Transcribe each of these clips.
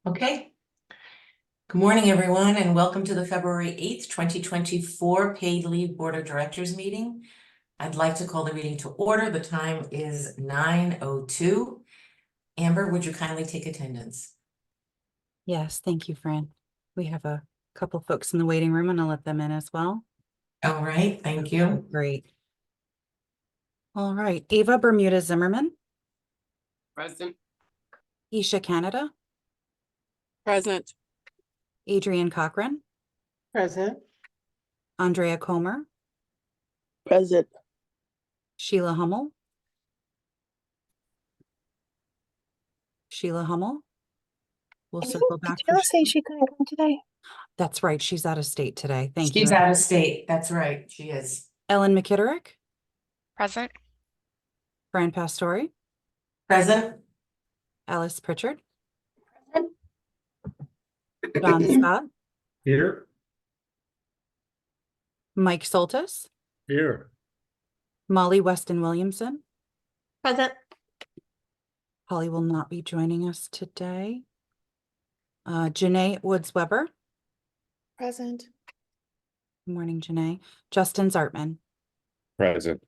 Okay. Good morning, everyone, and welcome to the February 8th, 2024 Paid Leave Board of Directors meeting. I'd like to call the meeting to order. The time is 9:02. Amber, would you kindly take attendance? Yes, thank you, Fran. We have a couple folks in the waiting room and I'll let them in as well. All right, thank you. Great. All right, Ava Bermuda Zimmerman, Present. Isha Canada, Present. Adrienne Cochran, Present. Andrea Comer, Present. Sheila Hummel. Sheila Hummel. We'll circle back. Did Sheila say she couldn't come today? That's right. She's out of state today. Thank you. She's out of state. That's right. She is. Ellen McKitterick, Present. Fran Pastore, Present. Alice Pritchard, Present. John Scott, Here. Mike Soltis, Here. Molly Weston Williamson. Present. Holly will not be joining us today. Janae Woods Weber. Present. Good morning, Janae. Justin Zartman. Present.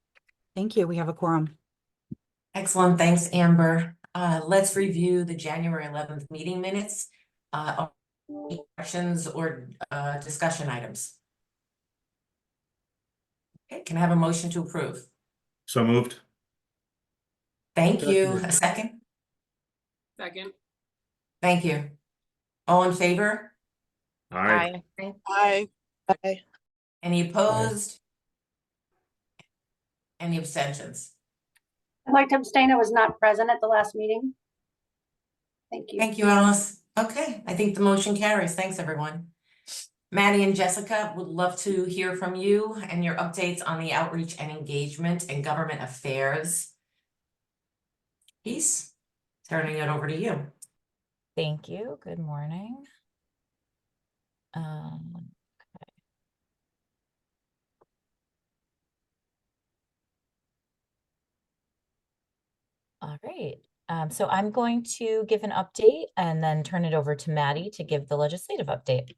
Thank you. We have a quorum. Excellent. Thanks, Amber. Let's review the January 11th meeting minutes. Questions or discussion items? Okay, can I have a motion to approve? So moved. Thank you. A second? Second. Thank you. All in favor? Aye. Aye. Aye. Any opposed? Any abstentions? I'd like to abstain. I was not present at the last meeting. Thank you. Thank you, Alice. Okay, I think the motion carries. Thanks, everyone. Maddie and Jessica would love to hear from you and your updates on the outreach and engagement and government affairs piece. Turning it over to you. Thank you. Good morning. Okay. All right. So I'm going to give an update and then turn it over to Maddie to give the legislative update.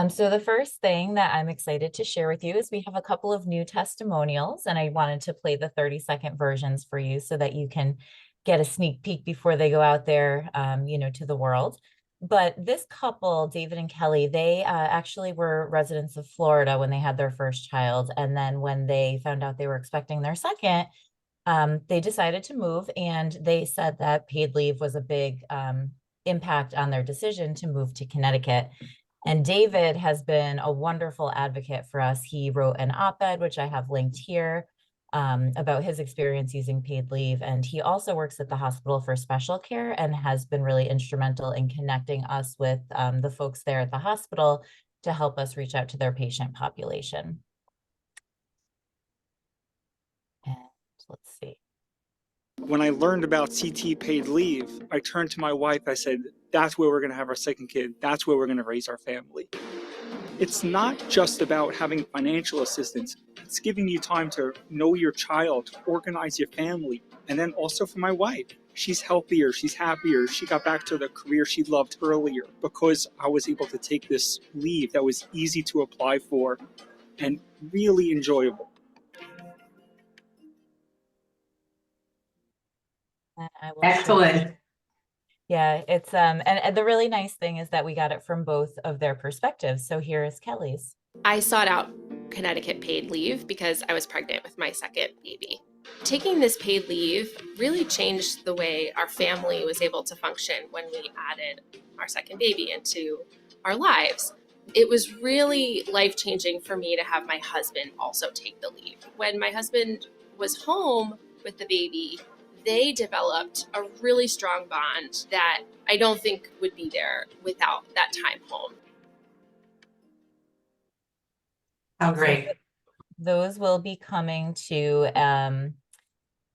So the first thing that I'm excited to share with you is we have a couple of new testimonials, and I wanted to play the 30-second versions for you so that you can get a sneak peek before they go out there, to the world. But this couple, David and Kelly, they actually were residents of Florida when they had their first child. And then when they found out they were expecting their second, they decided to move, and they said that paid leave was a big impact on their decision to move to Connecticut. And David has been a wonderful advocate for us. He wrote an op-ed, which I have linked here, about his experience using paid leave. And he also works at the Hospital for Special Care and has been really instrumental in connecting us with the folks there at the hospital to help us reach out to their patient population. And let's see. When I learned about CT paid leave, I turned to my wife. I said, that's where we're going to have our second kid. That's where we're going to raise our family. It's not just about having financial assistance. It's giving you time to know your child, organize your family. And then also for my wife, she's healthier, she's happier. She got back to the career she loved earlier because I was able to take this leave that was easy to apply for and really enjoyable. And I will Excellent. Yeah, it's and the really nice thing is that we got it from both of their perspectives. So here is Kelly's. I sought out Connecticut paid leave because I was pregnant with my second baby. Taking this paid leave really changed the way our family was able to function when we added our second baby into our lives. It was really life-changing for me to have my husband also take the leave. When my husband was home with the baby, they developed a really strong bond that I don't think would be there without that time home. How great. Those will be coming to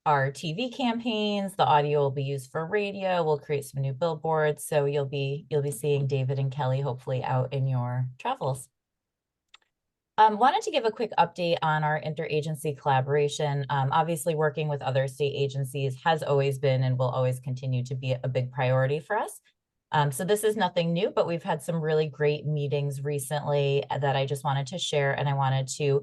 our TV campaigns. The audio will be used for radio. We'll create some new billboards. So you'll be seeing David and Kelly hopefully out in your travels. Wanted to give a quick update on our interagency collaboration. Obviously, working with other state agencies has always been and will always continue to be a big priority for us. So this is nothing new, but we've had some really great meetings recently that I just wanted to share, and I wanted to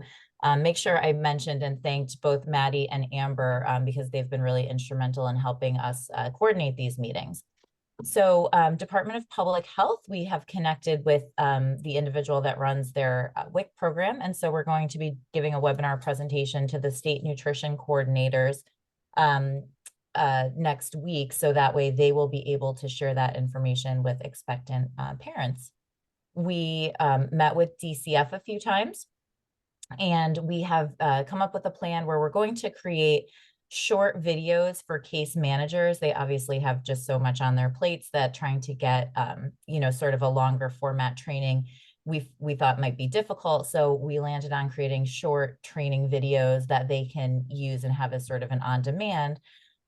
make sure I mentioned and thanked both Maddie and Amber because they've been really instrumental in helping us coordinate these meetings. So Department of Public Health, we have connected with the individual that runs their WIC program. And so we're going to be giving a webinar presentation to the state nutrition coordinators next week. So that way they will be able to share that information with expectant parents. We met with DCF a few times, and we have come up with a plan where we're going to create short videos for case managers. They obviously have just so much on their plates that trying to get, sort of a longer format training, we thought might be difficult. So we landed on creating short training videos that they can use and have as sort of an on-demand,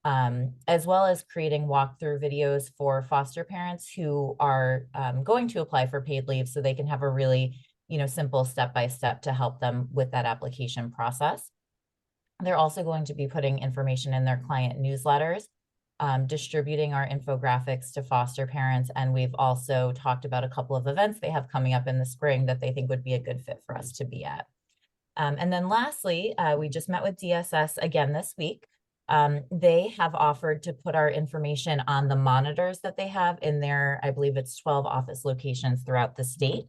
as well as creating walkthrough videos for foster parents who are going to apply for paid leave, so they can have a really, simple step-by-step to help them with that application process. They're also going to be putting information in their client newsletters, distributing our infographics to foster parents. And we've also talked about a couple of events they have coming up in the spring that they think would be a good fit for us to be at. And then lastly, we just met with DSS again this week. They have offered to put our information on the monitors that they have in their, I believe it's 12 office locations throughout the state.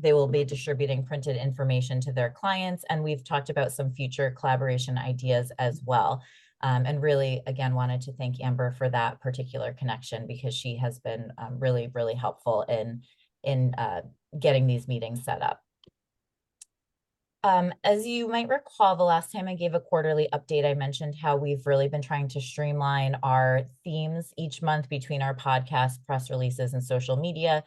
They will be distributing printed information to their clients, and we've talked about some future collaboration ideas as well. And really, again, wanted to thank Amber for that particular connection, because she has been really, really helpful in getting these meetings set up. As you might recall, the last time I gave a quarterly update, I mentioned how we've really been trying to streamline our themes each month between our podcast, press releases, and social media,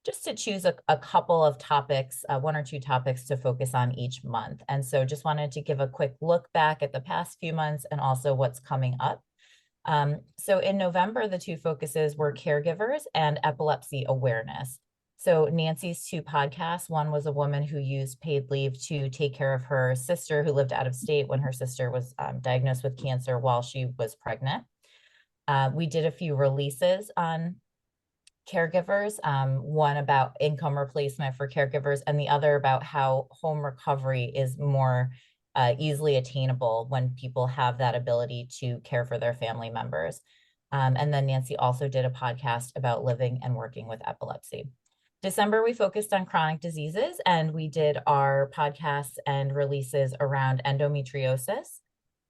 just to choose a couple of topics, 1 or 2 topics to focus on each month. And so just wanted to give a quick look back at the past few months and also what's coming up. So in November, the 2 focuses were caregivers and epilepsy awareness. So Nancy's 2 podcasts, one was a woman who used paid leave to take care of her sister who lived out of state when her sister was diagnosed with cancer while she was pregnant. We did a few releases on caregivers, one about income replacement for caregivers, and the other about how home recovery is more easily attainable when people have that ability to care for their family members. And then Nancy also did a podcast about living and working with epilepsy. December, we focused on chronic diseases, and we did our podcasts and releases around endometriosis,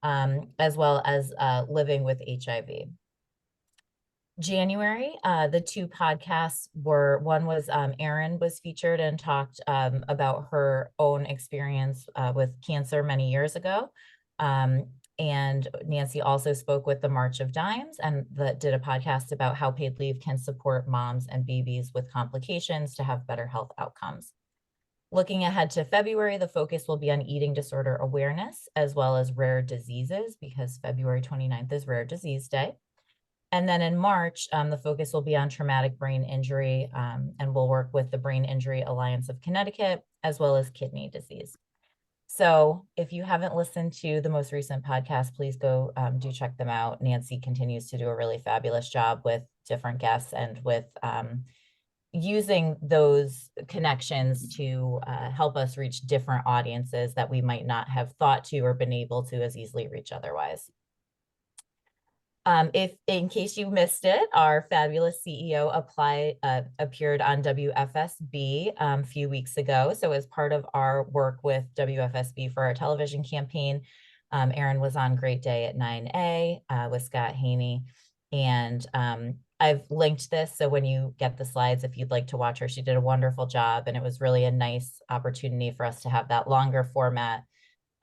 as well as living with HIV. January, the 2 podcasts were, one was Erin was featured and talked about her own experience with cancer many years ago. And Nancy also spoke with the March of Dimes and did a podcast about how paid leave can support moms and babies with complications to have better health outcomes. Looking ahead to February, the focus will be on eating disorder awareness as well as rare diseases, because February 29th is Rare Disease Day. And then in March, the focus will be on traumatic brain injury, and we'll work with the Brain Injury Alliance of Connecticut, as well as kidney disease. So if you haven't listened to the most recent podcast, please go do check them out. Nancy continues to do a really fabulous job with different guests and with using those connections to help us reach different audiences that we might not have thought to or been able to as easily reach otherwise. If in case you missed it, our fabulous CEO appeared on WFSB a few weeks ago. So as part of our work with WFSB for our television campaign, Erin was on Great Day at 9A with Scott Haney. And I've linked this, so when you get the slides, if you'd like to watch her, she did a wonderful job. And it was really a nice opportunity for us to have that longer format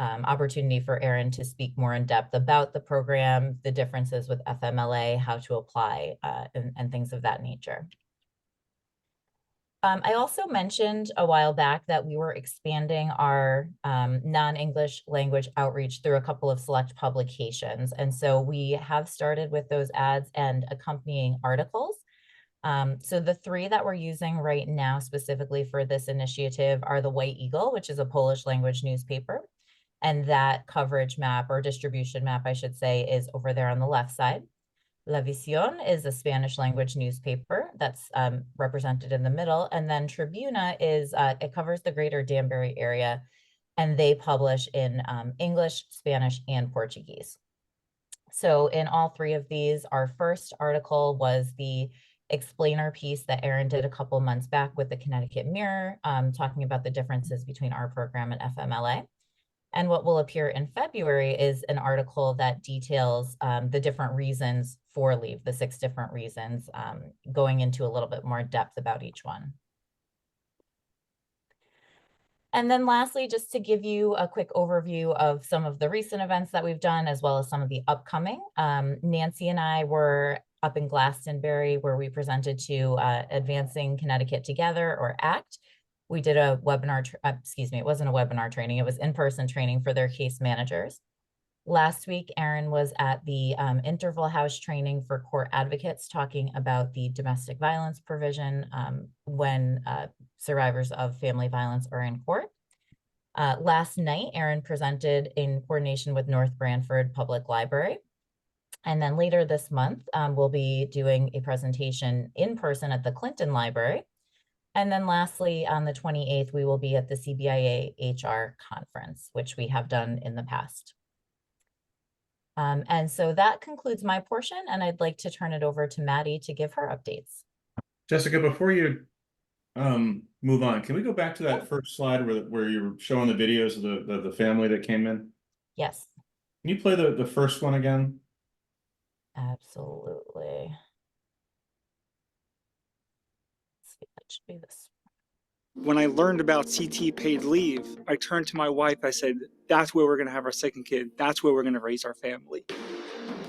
opportunity for Erin to speak more in depth about the program, the differences with FMLA, how to apply, and things of that nature. I also mentioned a while back that we were expanding our non-English language outreach through a couple of select publications. And so we have started with those ads and accompanying articles. So the 3 that we're using right now specifically for this initiative are the White Eagle, which is a Polish language newspaper. And that coverage map, or distribution map, I should say, is over there on the left side. La Visión is a Spanish language newspaper that's represented in the middle. And then Tribuna is, it covers the greater Danbury area, and they publish in English, Spanish, and Portuguese. So in all three of these, our first article was the explainer piece that Erin did a couple months back with the Connecticut Mirror, talking about the differences between our program and FMLA. And what will appear in February is an article that details the different reasons for leave, the 6 different reasons, going into a little bit more depth about each one. And then lastly, just to give you a quick overview of some of the recent events that we've done, as well as some of the upcoming. Nancy and I were up in Glastonbury, where we presented to Advancing Connecticut Together, or ACT. We did a webinar, it wasn't a webinar training, it was in-person training for their case managers. Last week, Erin was at the interval house training for court advocates, talking about the domestic violence provision when survivors of family violence are in court. Last night, Erin presented in coordination with North Branford Public Library. And then later this month, we'll be doing a presentation in person at the Clinton Library. And then lastly, on the 28th, we will be at the CBIA HR conference, which we have done in the past. And so that concludes my portion, and I'd like to turn it over to Maddie to give her updates. Jessica, before you move on, can we go back to that first slide where you were showing the videos of the family that came in? Yes. Can you play the first one again? Absolutely. Let's see, that should be this. When I learned about CT paid leave, I turned to my wife. I said, that's where we're going to have our second kid. That's where we're going to raise our family.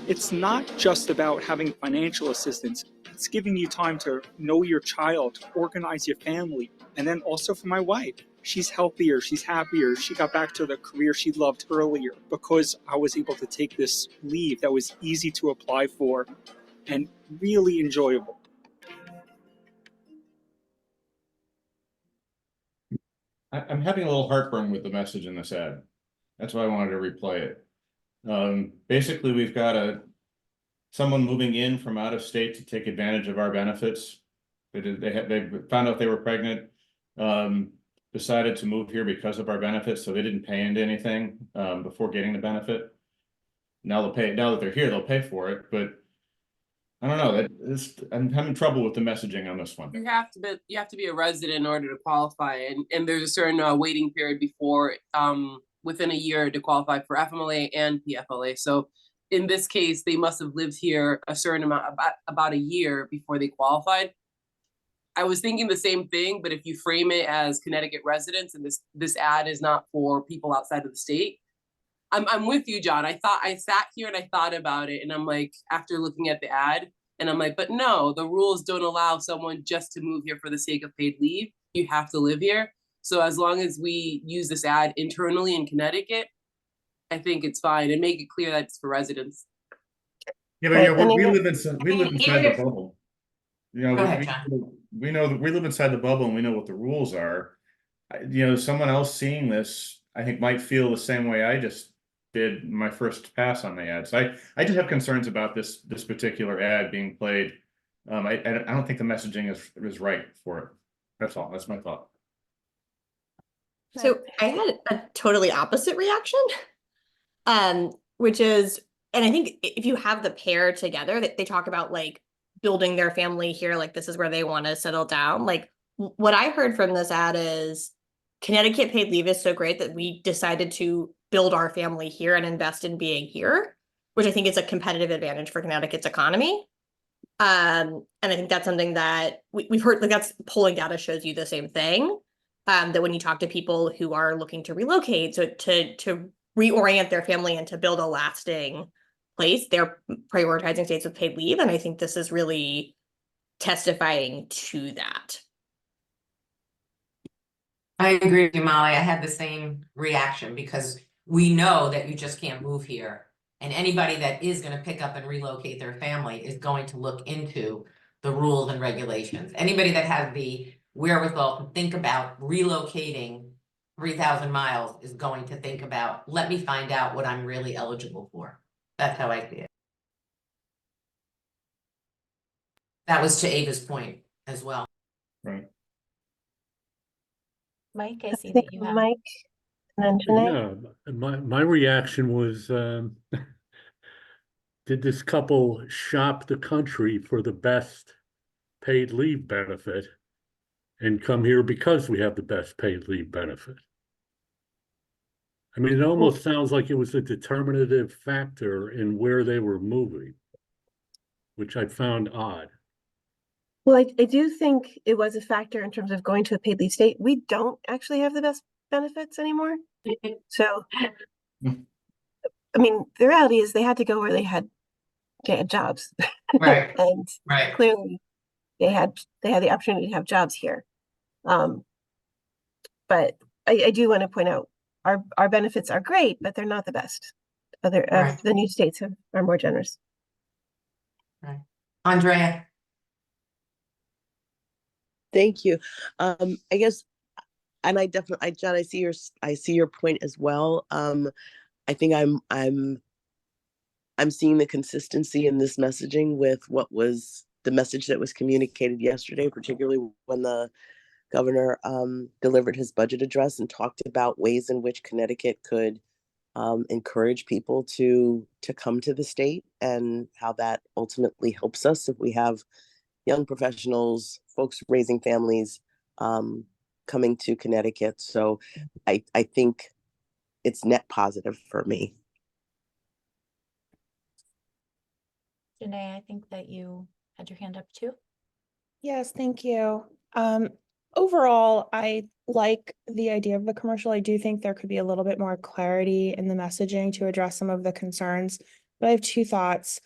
It's not just about having financial assistance. It's giving you time to know your child, organize your family. And then also for my wife, she's healthier, she's happier. She got back to the career she loved earlier because I was able to take this leave that was easy to apply for and really enjoyable. I'm having a little heartburn with the message in this ad. That's why I wanted to replay it. Basically, we've got someone moving in from out of state to take advantage of our benefits. They found out they were pregnant, decided to move here because of our benefits, so they didn't pay into anything before getting the benefit. Now they'll pay. Now that they're here, they'll pay for it. But I don't know. I'm having trouble with the messaging on this one. You have to be a resident in order to qualify, and there's a certain waiting period before within a year to qualify for FMLA and PFLA. So in this case, they must have lived here a certain amount, about a year before they qualified. I was thinking the same thing, but if you frame it as Connecticut residents, and this ad is not for people outside of the state, I'm with you, John. I sat here and I thought about it, and I'm like, after looking at the ad, and I'm like, but no, the rules don't allow someone just to move here for the sake of paid leave. You have to live here. So as long as we use this ad internally in Connecticut, I think it's fine, and make it clear that it's for residents. Yeah, but we live inside the bubble. You know, Go ahead, John. we know that we live inside the bubble and we know what the rules are. You know, someone else seeing this, I think, might feel the same way I just did my first pass on the ad. So I just have concerns about this particular ad being played. I don't think the messaging is right for it. That's all. That's my thought. So I had a totally opposite reaction, which is, and I think if you have the pair together, that they talk about like building their family here, like this is where they want to settle down. Like what I heard from this ad is Connecticut paid leave is so great that we decided to build our family here and invest in being here, which I think is a competitive advantage for Connecticut's economy. And I think that's something that we've heard, like that's polling data shows you the same thing. That when you talk to people who are looking to relocate, so to reorient their family and to build a lasting place, they're prioritizing states with paid leave. And I think this is really testifying to that. I agree with you, Molly. I had the same reaction because we know that you just can't move here. And anybody that is going to pick up and relocate their family is going to look into the rules and regulations. Anybody that has the wherewithal to think about relocating 3,000 miles is going to think about, let me find out what I'm really eligible for. That's how I see it. That was to Ava's point as well. Right. Mike, I I see think that you have. Mike and then Janae. Yeah, my reaction was, did this couple shop the country for the best paid leave benefit and come here because we have the best paid leave benefit? I mean, it almost sounds like it was a determinative factor in where they were moving, which I found odd. Well, I do think it was a factor in terms of going to a paid leave state. We don't actually have the best benefits anymore. So, I mean, the reality is they had to go where they had jobs. Right. And Right. clearly they had the opportunity to have jobs here. But I do want to point out our benefits are great, but they're not the best. Right. The new states are more generous. Right. Andrea. Thank you. I guess, and John, I see your point as well. I think I'm seeing the consistency in this messaging with what was the message that was communicated yesterday, particularly when the governor delivered his budget address and talked about ways in which Connecticut could encourage people to come to the state, and how that ultimately helps us if we have young professionals, folks raising families, coming to Connecticut. So I think it's net positive for me. Janae, I think that you had your hand up too. Yes, thank you. Overall, I like the idea of the commercial. I do think there could be a little bit more clarity in the messaging to address some of the concerns, but I have two thoughts.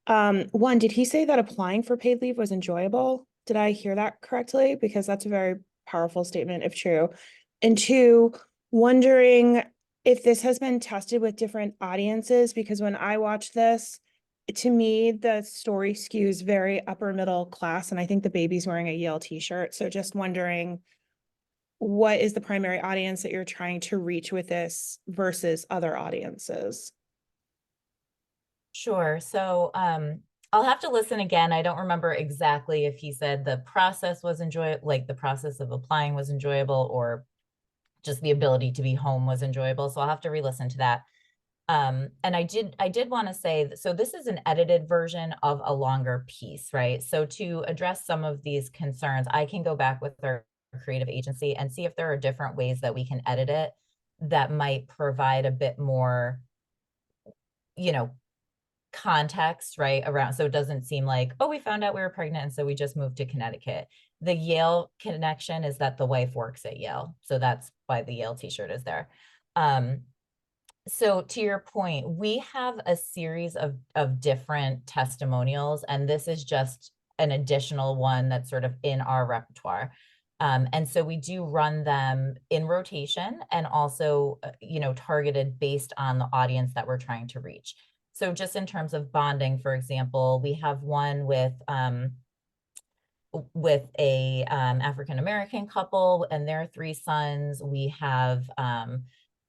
One, did he say that applying for paid leave was enjoyable? Did I hear that correctly? Because that's a very powerful statement if true. And two, wondering if this has been tested with different audiences, because when I watch this, to me, the story skews very upper middle class, and I think the baby's wearing a Yale t-shirt. So just wondering, what is the primary audience that you're trying to reach with this versus other audiences? Sure. So I'll have to listen again. I don't remember exactly if he said the process was enjoyable, like the process of applying was enjoyable, or just the ability to be home was enjoyable. So I'll have to re-listen to that. And I did want to say, so this is an edited version of a longer piece, right? So to address some of these concerns, I can go back with our creative agency and see if there are different ways that we can edit it that might provide a bit more, context, right, around, so it doesn't seem like, oh, we found out we were pregnant and so we just moved to Connecticut. The Yale connection is that the wife works at Yale, so that's why the Yale t-shirt is there. So to your point, we have a series of different testimonials, and this is just an additional one that's sort of in our repertoire. And so we do run them in rotation and also, targeted based on the audience that we're trying to reach. So just in terms of bonding, for example, we have one with a African-American couple and their 3 sons. We have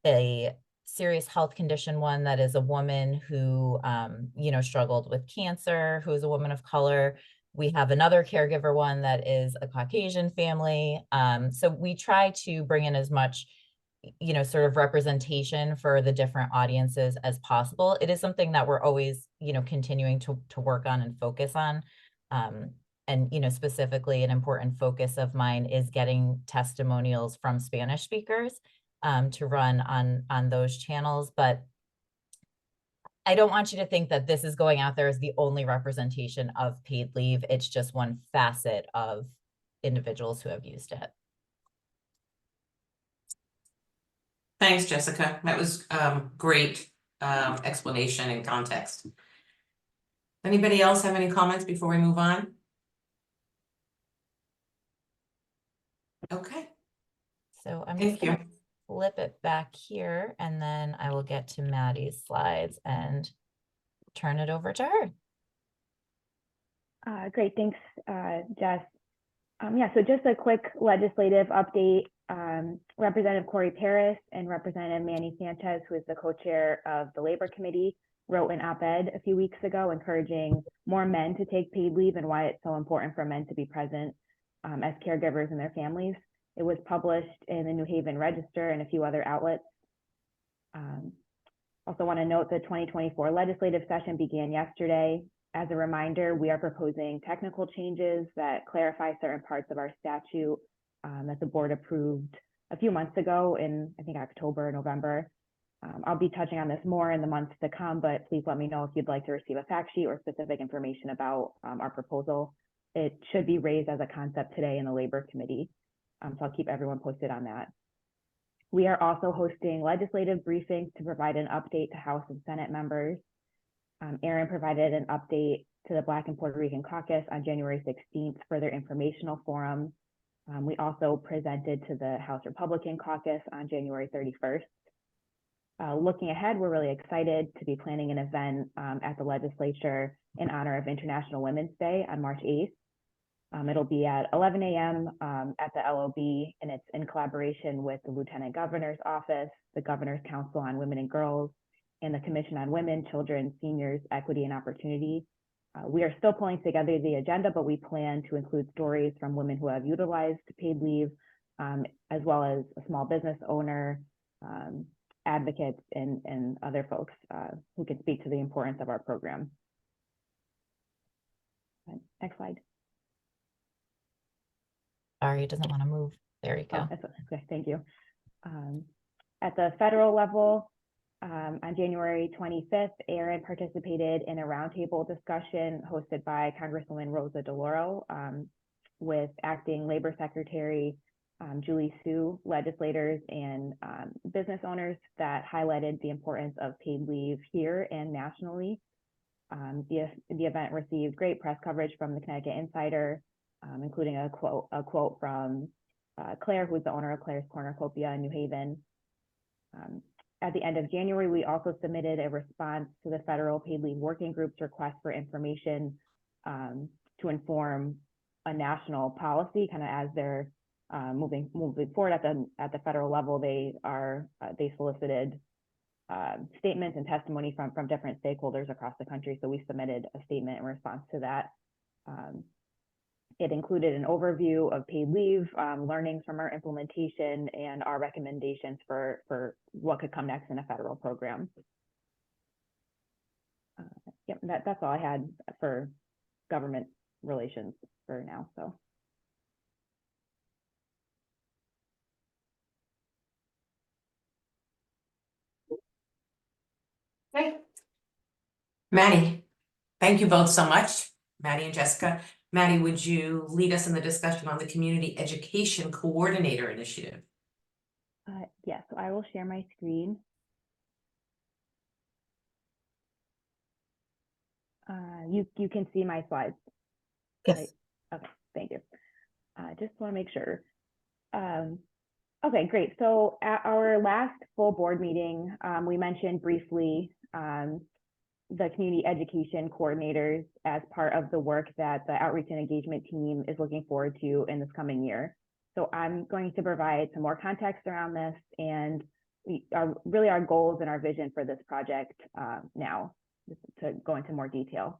a serious health condition one that is a woman who, struggled with cancer, who is a woman of color. We have another caregiver one that is a Caucasian family. So we try to bring in as much, sort of representation for the different audiences as possible. It is something that we're always, continuing to work on and focus on. And, specifically an important focus of mine is getting testimonials from Spanish speakers to run on those channels. But I don't want you to think that this is going out there as the only representation of paid leave. It's just one facet of individuals who have used it. Thanks, Jessica. That was great explanation and context. Anybody else have any comments before we move on? Okay. So I'm Thank just going to flip it back here, and then I will get to Maddie's slides and turn it over to her. Great, thanks, Jess. So just a quick legislative update. Representative Corey Paris and Representative Manny Sanchez, who is the co-chair of the Labor Committee, wrote an op-ed a few weeks ago encouraging more men to take paid leave and why it's so important for men to be present as caregivers in their families. It was published in the New Haven Register and a few other outlets. Also want to note the 2024 legislative session began yesterday. As a reminder, we are proposing technical changes that clarify certain parts of our statute that the board approved a few months ago in, I think, October, November. I'll be touching on this more in the months to come, but please let me know if you'd like to receive a fact sheet or specific information about our proposal. It should be raised as a concept today in the Labor Committee, so I'll keep everyone posted on that. We are also hosting legislative briefings to provide an update to House and Senate members. Aaron provided an update to the Black and Puerto Rican Caucus on January 16th for their informational forum. We also presented to the House Republican Caucus on January 31st. Looking ahead, we're really excited to be planning an event at the legislature in honor of International Women's Day on March 8th. It'll be at 11 a.m. At the LOB, and it's in collaboration with the Lieutenant Governor's Office, the Governor's Council on Women and Girls, and the Commission on Women, Children, Seniors, Equity, and Opportunity. We are still pulling together the agenda, but we plan to include stories from women who have utilized paid leave, as well as a small business owner, advocates, and other folks who can speak to the importance of our program. Next slide. Sorry, it doesn't want to move. There you go. Oh, okay, thank you. At the federal level, on January 25th, Aaron participated in a roundtable discussion hosted by Congresswoman Rosa DeLauro with Acting Labor Secretary Julie Su, legislators, and business owners that highlighted the importance of paid leave here and nationally. The event received great press coverage from the Connecticut Insider, including a quote from Claire, who's the owner of Claire's Cornucopia in New Haven. At the end of January, we also submitted a response to the Federal Paid Leave Working Group's request for information to inform a national policy, kind of as they're moving forward at the federal level. They solicited statements and testimony from different stakeholders across the country. So we submitted a statement in response to that. It included an overview of paid leave, learnings from our implementation, and our recommendations for what could come next in a federal program. Yep, that's all I had for government relations for now. So. Okay. Maddie, thank you both so much, Maddie and Jessica. Maddie, would you lead us in the discussion on the Community Education Coordinator Initiative? Yes, so I will share my screen. You can see my slides. Yes. Right? Okay, thank you. Just want to make sure. Okay, great. So at our last full board meeting, we mentioned briefly the community education coordinators as part of the work that the outreach and engagement team is looking forward to in this coming year. So I'm going to provide some more context around this and really our goals and our vision for this project now, to go into more detail.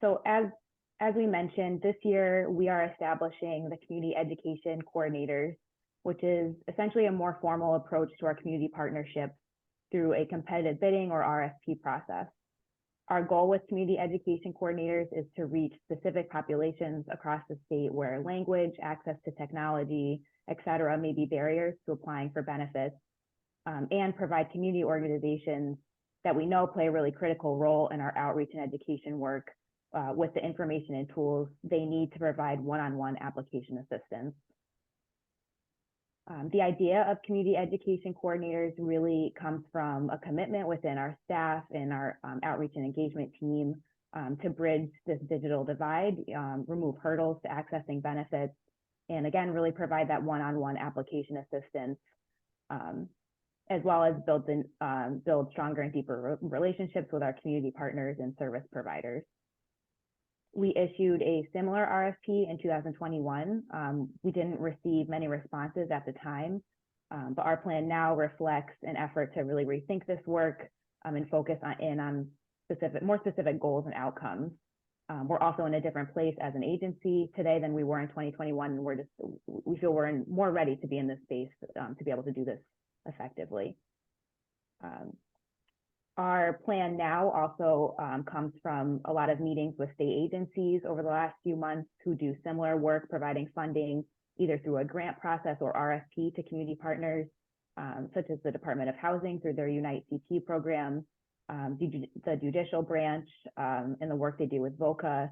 So as we mentioned, this year we are establishing the community education coordinators, which is essentially a more formal approach to our community partnerships through a competitive bidding or RFP process. Our goal with community education coordinators is to reach specific populations across the state where language, access to technology, et cetera, may be barriers to applying for benefits, and provide community organizations that we know play a really critical role in our outreach and education work with the information and tools they need to provide one-on-one application assistance. The idea of community education coordinators really comes from a commitment within our staff and our outreach and engagement team to bridge this digital divide, remove hurdles to accessing benefits, and again, really provide that one-on-one application assistance, as well as build stronger and deeper relationships with our community partners and service providers. We issued a similar RFP in 2021. We didn't receive many responses at the time, But our plan now reflects an effort to really rethink this work and focus on more specific goals and outcomes. We're also in a different place as an agency today than we were in 2021, and we feel we're more ready to be in this space to be able to do this effectively. Our plan now also comes from a lot of meetings with state agencies over the last few months who do similar work, providing funding either through a grant process or RFP to community partners, such as the Department of Housing through their Unite CT program, the judicial branch and the work they do with VOCA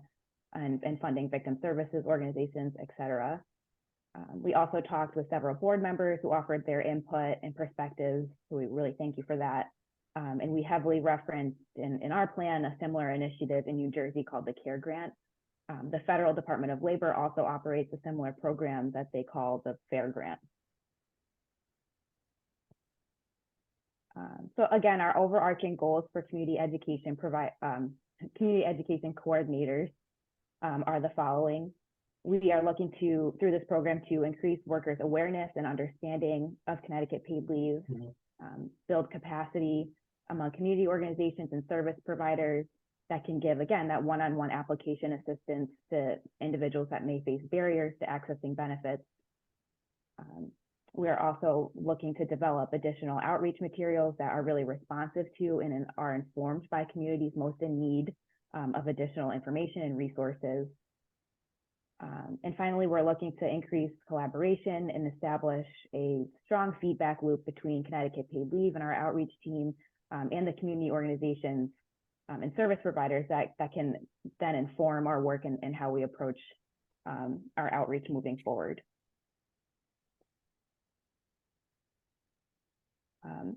and funding victim services organizations, et cetera. We also talked with several board members who offered their input and perspectives, so we really thank you for that. And we heavily referenced in our plan a similar initiative in New Jersey called the CARE Grant. The Federal Department of Labor also operates a similar program that they call the FAIR Grant. So again, our overarching goals for community education coordinators are the following. We are looking through this program to increase workers' awareness and understanding of Connecticut paid leave, build capacity among community organizations and service providers that can give, again, that one-on-one application assistance to individuals that may face barriers to accessing benefits. We are also looking to develop additional outreach materials that are really responsive to and are informed by communities most in need of additional information and resources. And finally, we're looking to increase collaboration and establish a strong feedback loop between Connecticut Paid Leave and our outreach team and the community organizations and service providers that can then inform our work and how we approach our outreach moving forward.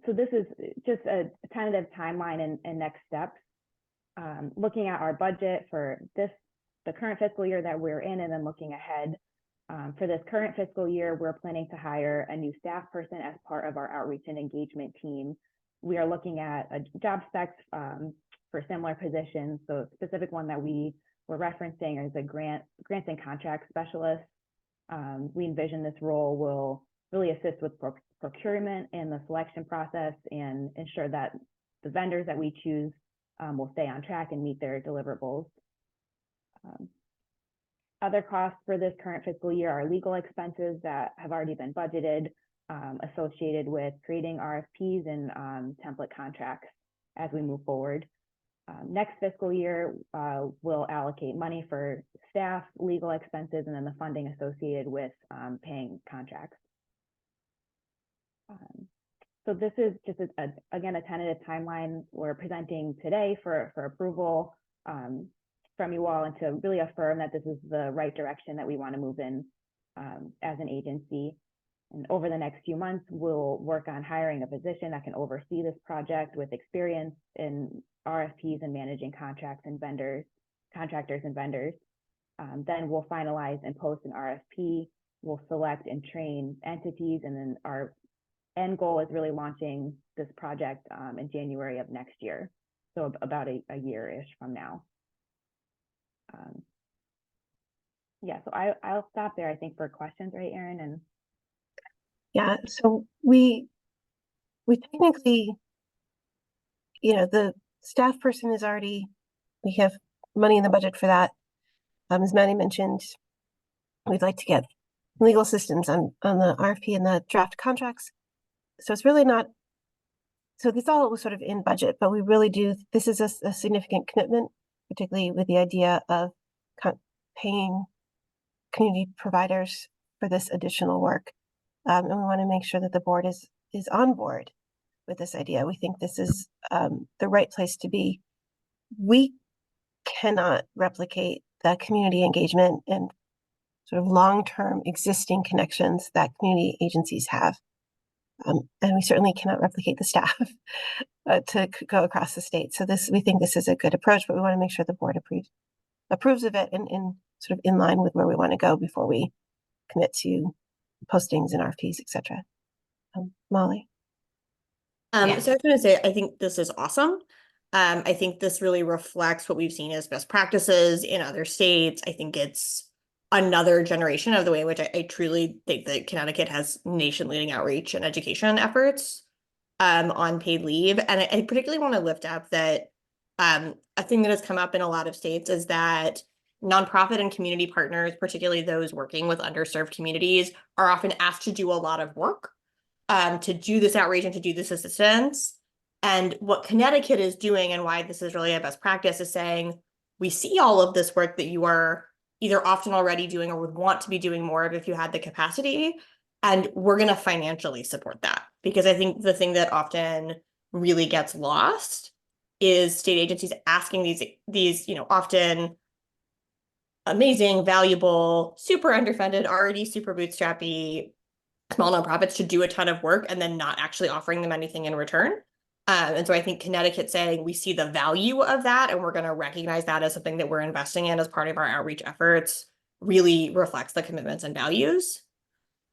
So this is just a tentative timeline and next steps. Looking at our budget for the current fiscal year that we're in, and then looking ahead for this current fiscal year, we're planning to hire a new staff person as part of our outreach and engagement team. We are looking at a job specs for similar positions. So a specific one that we were referencing is a grants and contract specialist. We envision this role will really assist with procurement and the selection process and ensure that the vendors that we choose will stay on track and meet their deliverables. Other costs for this current fiscal year are legal expenses that have already been budgeted, associated with creating RFPs and template contracts as we move forward. Next fiscal year, we'll allocate money for staff, legal expenses, and then the funding associated with paying contracts. So this is just, again, a tentative timeline we're presenting today for approval from you all, and to really affirm that this is the right direction that we want to move in as an agency. And over the next few months, we'll work on hiring a position that can oversee this project with experience in RFPs and managing contracts and contractors and vendors. Then we'll finalize and post an RFP. We'll select and train entities, and then our end goal is really launching this project in January of next year. So about a year-ish from now. Yeah, so I'll stop there, I think, for questions, right, Erin? And yeah, so we technically, the staff person is already, we have money in the budget for that. As Maddie mentioned, we'd like to get legal assistance on the RFP and the draft contracts. So it's really not, so this all was sort of in budget, but we really do, this is a significant commitment, particularly with the idea of paying community providers for this additional work. And we want to make sure that the board is on board with this idea. We think this is the right place to be. We cannot replicate the community engagement and sort of long-term existing connections that community agencies have. And we certainly cannot replicate the staff to go across the state. So we think this is a good approach, but we want to make sure the board approves of it and sort of in line with where we want to go before we commit to postings and RFPs, etc. Molly. So I was going to say, I think this is awesome. I think this really reflects what we've seen as best practices in other states. I think it's another generation of the way in which I truly think that Connecticut has nation-leading outreach and education efforts on paid leave. And I particularly want to lift up that a thing that has come up in a lot of states is that nonprofit and community partners, particularly those working with underserved communities, are often asked to do a lot of work to do this outreach and to do this assistance. And what Connecticut is doing, and why this is really a best practice, is saying, we see all of this work that you are either often already doing or would want to be doing more of if you had the capacity, and we're going to financially support that. Because I think the thing that often really gets lost is state agencies asking these, you know, often amazing, valuable, super underfunded, already super bootstrappy small nonprofits to do a ton of work and then not actually offering them anything in return. And so I think Connecticut saying we see the value of that and we're going to recognize that as something that we're investing in as part of our outreach efforts really reflects the commitments and values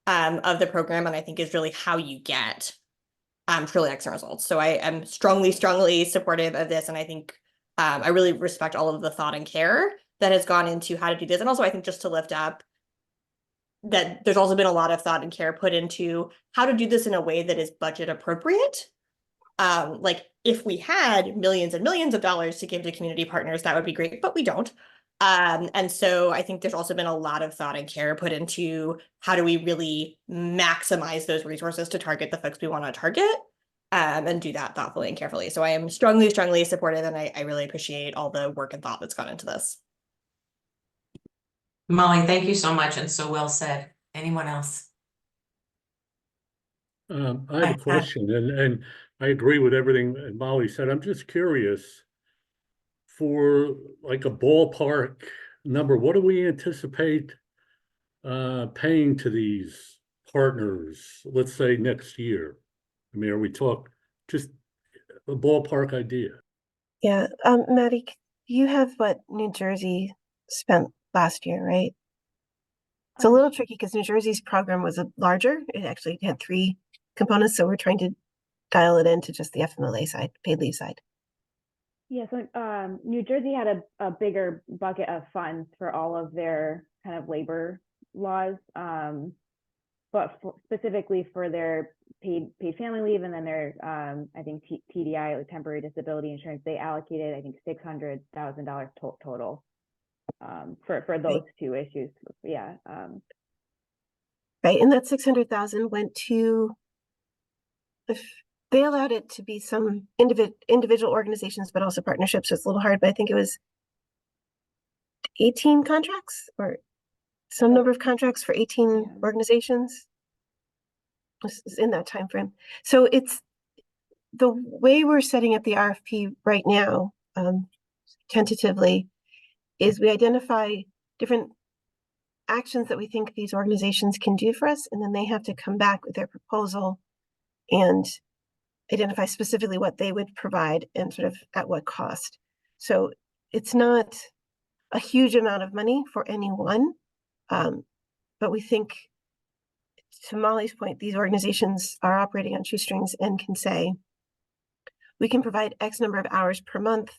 of the program, and I think is really how you get truly excellent results. So I am strongly supportive of this, and I think I really respect all of the thought and care that has gone into how to do this. And also I think just to lift up that there's also been a lot of thought and care put into how to do this in a way that is budget appropriate. Like if we had millions and millions of dollars to give to community partners, that would be great, but we don't. And so I think there's also been a lot of thought and care put into how do we really maximize those resources to target the folks we want to target, and do that thoughtfully and carefully. So I am strongly supportive, and I really appreciate all the work and thought that's gone into this. Molly, thank you so much, and so well said. Anyone else? I have a question, and I agree with everything that Molly said. I'm just curious, for like a ballpark number, what do we anticipate paying to these partners, let's say next year? I mean, are we talking just a ballpark idea? Yeah, Maddie, you have what New Jersey spent last year, right? It's a little tricky because New Jersey's program was larger. It actually had 3 components, so we're trying to dial it into just the FMLA side, paid leave side. Yeah, so New Jersey had a bigger bucket of funds for all of their kind of labor laws, but specifically for their paid family leave and then their I think TDI, like temporary disability insurance, they allocated I think $600,000 total for those 2 issues. Yeah. Right, and that 600,000 went to, if they allowed it to be some individual organizations, but also partnerships. So it's a little hard, but I think it was 18 contracts or some number of contracts for 18 organizations. This is in that time frame. So it's the way we're setting up the RFP right now, tentatively, is we identify different actions that we think these organizations can do for us, and then they have to come back with their proposal and identify specifically what they would provide and sort of at what cost. So it's not a huge amount of money for anyone, but we think, to Molly's point, these organizations are operating on shoestrings and can say, we can provide X number of hours per month,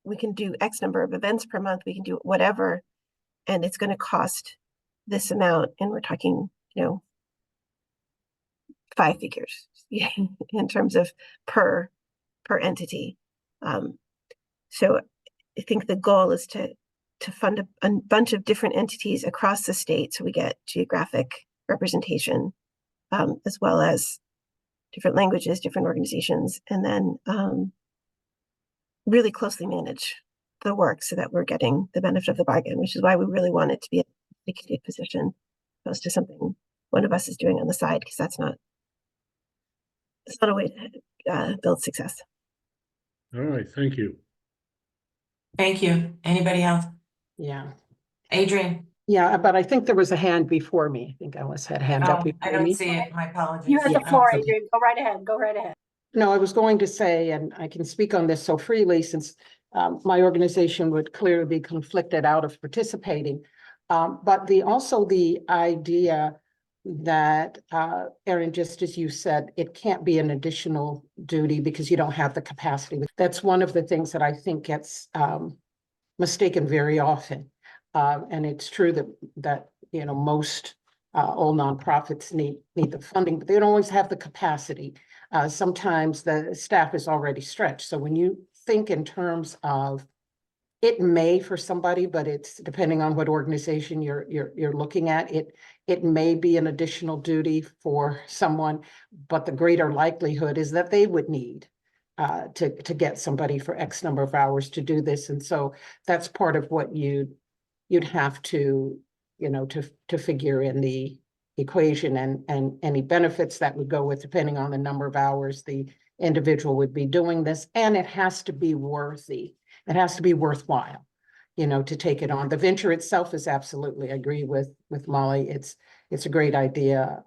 we can do X number of events per month, we can do whatever, and it's going to cost this amount. And we're talking, you know, 5 figures in terms of per entity. So I think the goal is to fund a bunch of different entities across the state, so we get geographic representation, as well as different languages, different organizations, and then really closely manage the work so that we're getting the benefit of the bargain, which is why we really want it to be a dedicated position, opposed to something one of us is doing on the side, because it's not a way to build success. All right, thank you. Thank you. Anybody else? Yeah. Adrian? Yeah, but I think there was a hand before me. I think Alice had a hand up Oh, before I don't me. see it. My apologies. You had the Yeah. floor, Okay. Adrian. Go right ahead. Go right ahead. No, I was going to say, and I can speak on this so freely since my organization would clearly be conflicted out of participating. But also the idea that, Erin, just as you said, it can't be an additional duty because you don't have the capacity. That's one of the things that I think gets mistaken very often. And it's true that most all nonprofits need the funding, but they don't always have the capacity. Sometimes the staff is already stretched. So when you think in terms of it may for somebody, but it's depending on what organization you're looking at, it may be an additional duty for someone, but the greater likelihood is that they would need to get somebody for X number of hours to do this. And so that's part of what you'd have to, to figure in the equation, and any benefits that would go with, depending on the number of hours the individual would be doing this. And it has to be worthy. It has to be worthwhile, to take it on. The venture itself is absolutely, I agree with Molly. It's a great idea.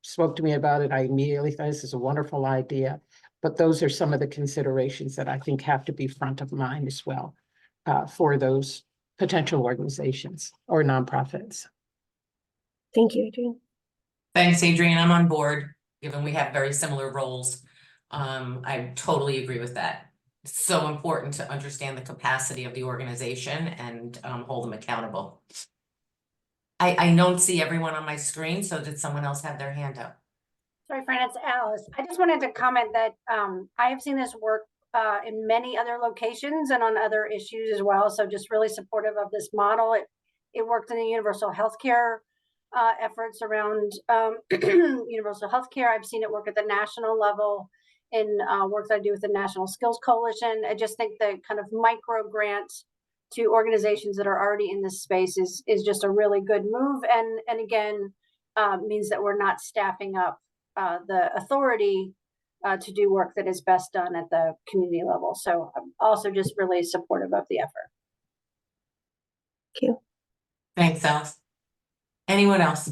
Spoke to me about it. I immediately thought this is a wonderful idea. But those are some of the considerations that I think have to be front of mind as well for those potential organizations or nonprofits. Thank you, Adrienne. Thanks, Adrienne. I'm on board, given we have very similar roles. I totally agree with that. It's so important to understand the capacity of the organization and hold them accountable. I don't see everyone on my screen, so did someone else have their hand up? Sorry, Fran, it's Alice. I just wanted to comment that I have seen this work in many other locations and on other issues as well. So just really supportive of this model. It worked in the universal healthcare efforts around universal healthcare. I've seen it work at the national level in work that I do with the National Skills Coalition. I just think the kind of micro grants to organizations that are already in this space is just a really good move. And again, means that we're not staffing up the authority to do work that is best done at the community level. So I'm also just really supportive of the effort. Thank you. Thanks, Alice. Anyone else?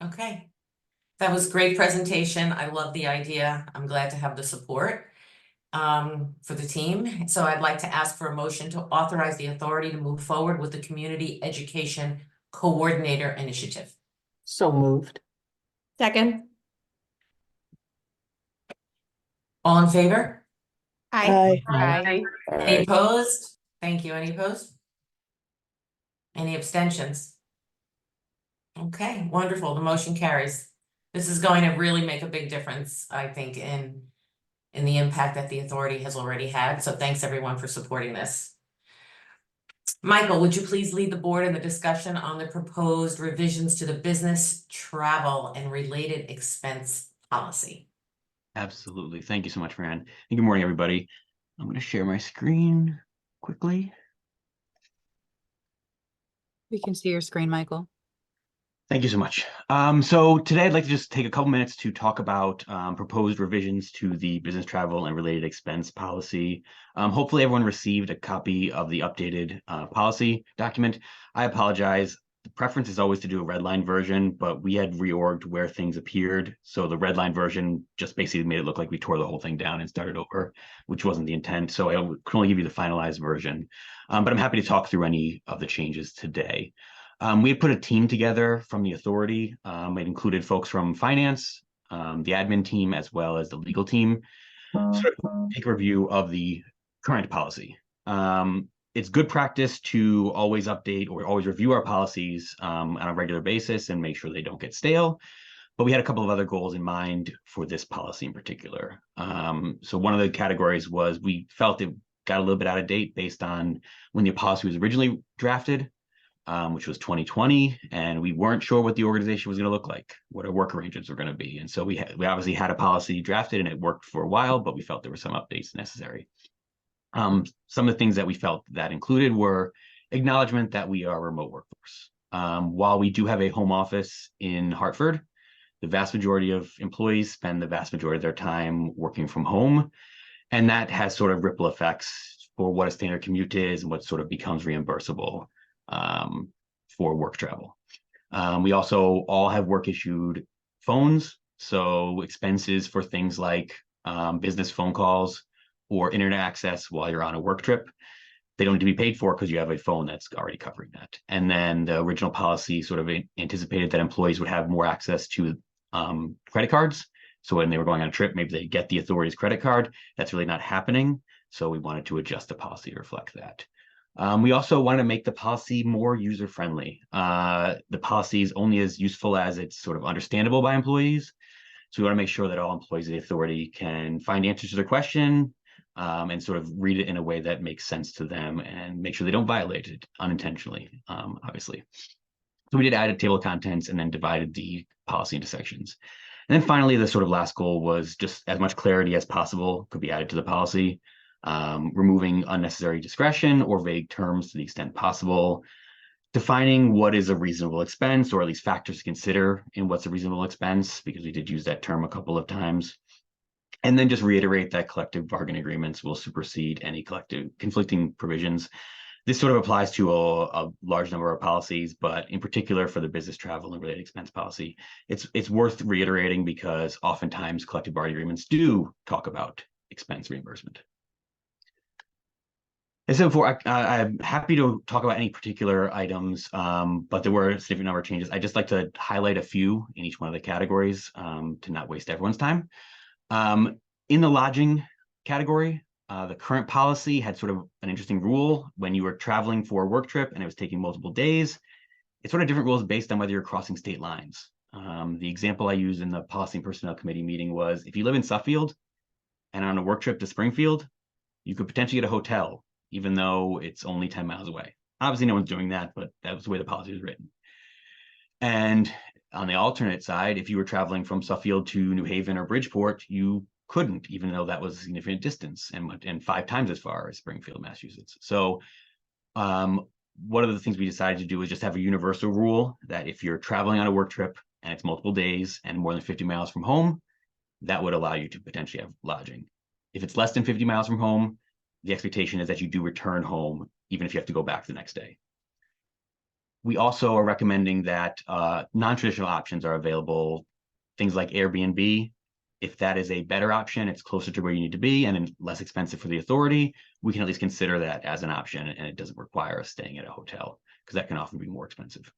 Okay. That was great presentation. I love the idea. I'm glad to have the support for the team. So I'd like to ask for a motion to authorize the authority to move forward with the Community Education Coordinator Initiative. So moved. Second. All in favor? Aye. Aye. Any opposed? Thank you. Any opposed? Any abstentions? Okay, wonderful. The motion carries. This is going to really make a big difference, I think, in the impact that the authority has already had. So thanks everyone for supporting this. Michael, would you please lead the board in the discussion on the proposed revisions to the business travel and related expense policy? Absolutely. Thank you so much, Fran. And good morning, everybody. I'm going to share my screen quickly. We can see your screen, Michael. Thank you so much. So today I'd like to just take a couple minutes to talk about proposed revisions to the business travel and related expense policy. Hopefully everyone received a copy of the updated policy document. I apologize. The preference is always to do a red line version, but we had reorged where things appeared. So the red line version just basically made it look like we tore the whole thing down and started over, which wasn't the intent. So I can only give you the finalized version, but I'm happy to talk through any of the changes today. We had put a team together from the authority. It included folks from finance, the admin team, as well as the legal team. So take a review of the current policy. It's good practice to always update or always review our policies on a regular basis and make sure they don't get stale. But we had a couple of other goals in mind for this policy in particular. So one of the categories was we felt it got a little bit out of date based on when the policy was originally drafted, which was 2020, and we weren't sure what the organization was going to look like, what our work arrangements were going to be. And so we obviously had a policy drafted and it worked for a while, but we felt there were some updates necessary. Some of the things that we felt that included were acknowledgement that we are a remote workforce. While we do have a home office in Hartford, the vast majority of employees spend the vast majority of their time working from home. And that has sort of ripple effects for what a standard commute is and what sort of becomes reimbursable for work travel. We also all have work issued phones. So expenses for things like business phone calls or internet access while you're on a work trip, they don't need to be paid for because you have a phone that's already covering that. And then the original policy sort of anticipated that employees would have more access to credit cards. So when they were going on a trip, maybe they get the authority's credit card. That's really not happening. So we wanted to adjust the policy to reflect that. We also want to make the policy more user-friendly. The policy is only as useful as it's sort of understandable by employees. So we want to make sure that all employees of the authority can find answers to their question and sort of read it in a way that makes sense to them and make sure they don't violate it unintentionally, obviously. So we did add a table of contents and then divided the policy into sections. And then finally, the sort of last goal was just as much clarity as possible could be added to the policy, removing unnecessary discretion or vague terms to the extent possible, defining what is a reasonable expense, or at least factors to consider in what's a reasonable expense, because we did use that term a couple of times. And then just reiterate that collective bargaining agreements will supersede any collective conflicting provisions. This sort of applies to a large number of policies, but in particular for the business travel and related expense policy, it's worth reiterating because oftentimes collective bargaining agreements do talk about expense reimbursement. As I said before, I'm happy to talk about any particular items, but there were a significant number of changes. I'd just like to highlight a few in each one of the categories to not waste everyone's time. In the lodging category, the current policy had sort of an interesting rule. When you were traveling for a work trip and it was taking multiple days, it's sort of different rules based on whether you're crossing state lines. The example I used in the Policy and Personnel Committee meeting was if you live in Suffield and on a work trip to Springfield, you could potentially get a hotel, even though it's only 10 miles away. Obviously, no one's doing that, but that was the way the policy was written. And on the alternate side, if you were traveling from Suffield to New Haven or Bridgeport, you couldn't, even though that was a significant distance and 5 times as far as Springfield, Massachusetts. So one of the things we decided to do is just have a universal rule that if you're traveling on a work trip and it's multiple days and more than 50 miles from home, that would allow you to potentially have lodging. If it's less than 50 miles from home, the expectation is that you do return home, even if you have to go back the next day. We also are recommending that non-traditional options are available, things like Airbnb. If that is a better option, it's closer to where you need to be and less expensive for the authority, we can at least consider that as an option, and it doesn't require us staying at a hotel because that can often be more expensive.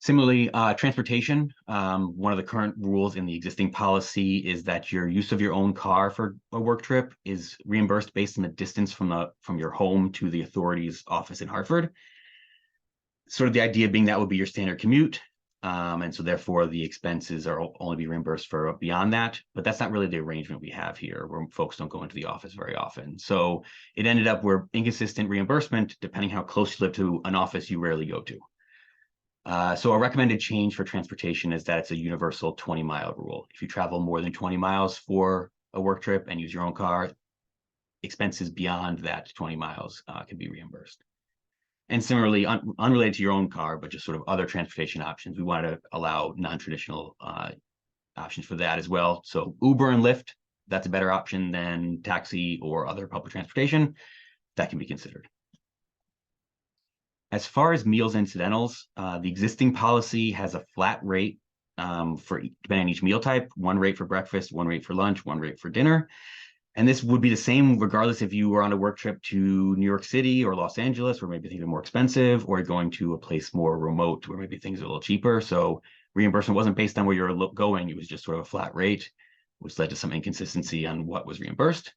Similarly, transportation, one of the current rules in the existing policy is that your use of your own car for a work trip is reimbursed based on the distance from your home to the authority's office in Hartford. Sort of the idea being that would be your standard commute. And so therefore the expenses are only be reimbursed for beyond that, but that's not really the arrangement we have here where folks don't go into the office very often. So it ended up where inconsistent reimbursement, depending how close you live to an office you rarely go to. So a recommended change for transportation is that it's a universal 20-mile rule. If you travel more than 20 miles for a work trip and use your own car, expenses beyond that 20 miles can be reimbursed. And similarly, unrelated to your own car, but just sort of other transportation options, we want to allow non-traditional options for that as well. So Uber and Lyft, that's a better option than taxi or other public transportation. That can be considered. As far as meals incidentals, the existing policy has a flat rate for depending on each meal type, one rate for breakfast, one rate for lunch, one rate for dinner. And this would be the same regardless if you were on a work trip to New York City or Los Angeles, where maybe things are more expensive, or going to a place more remote where maybe things are a little cheaper. So reimbursement wasn't based on where you're going. It was just sort of a flat rate, which led to some inconsistency on what was reimbursed.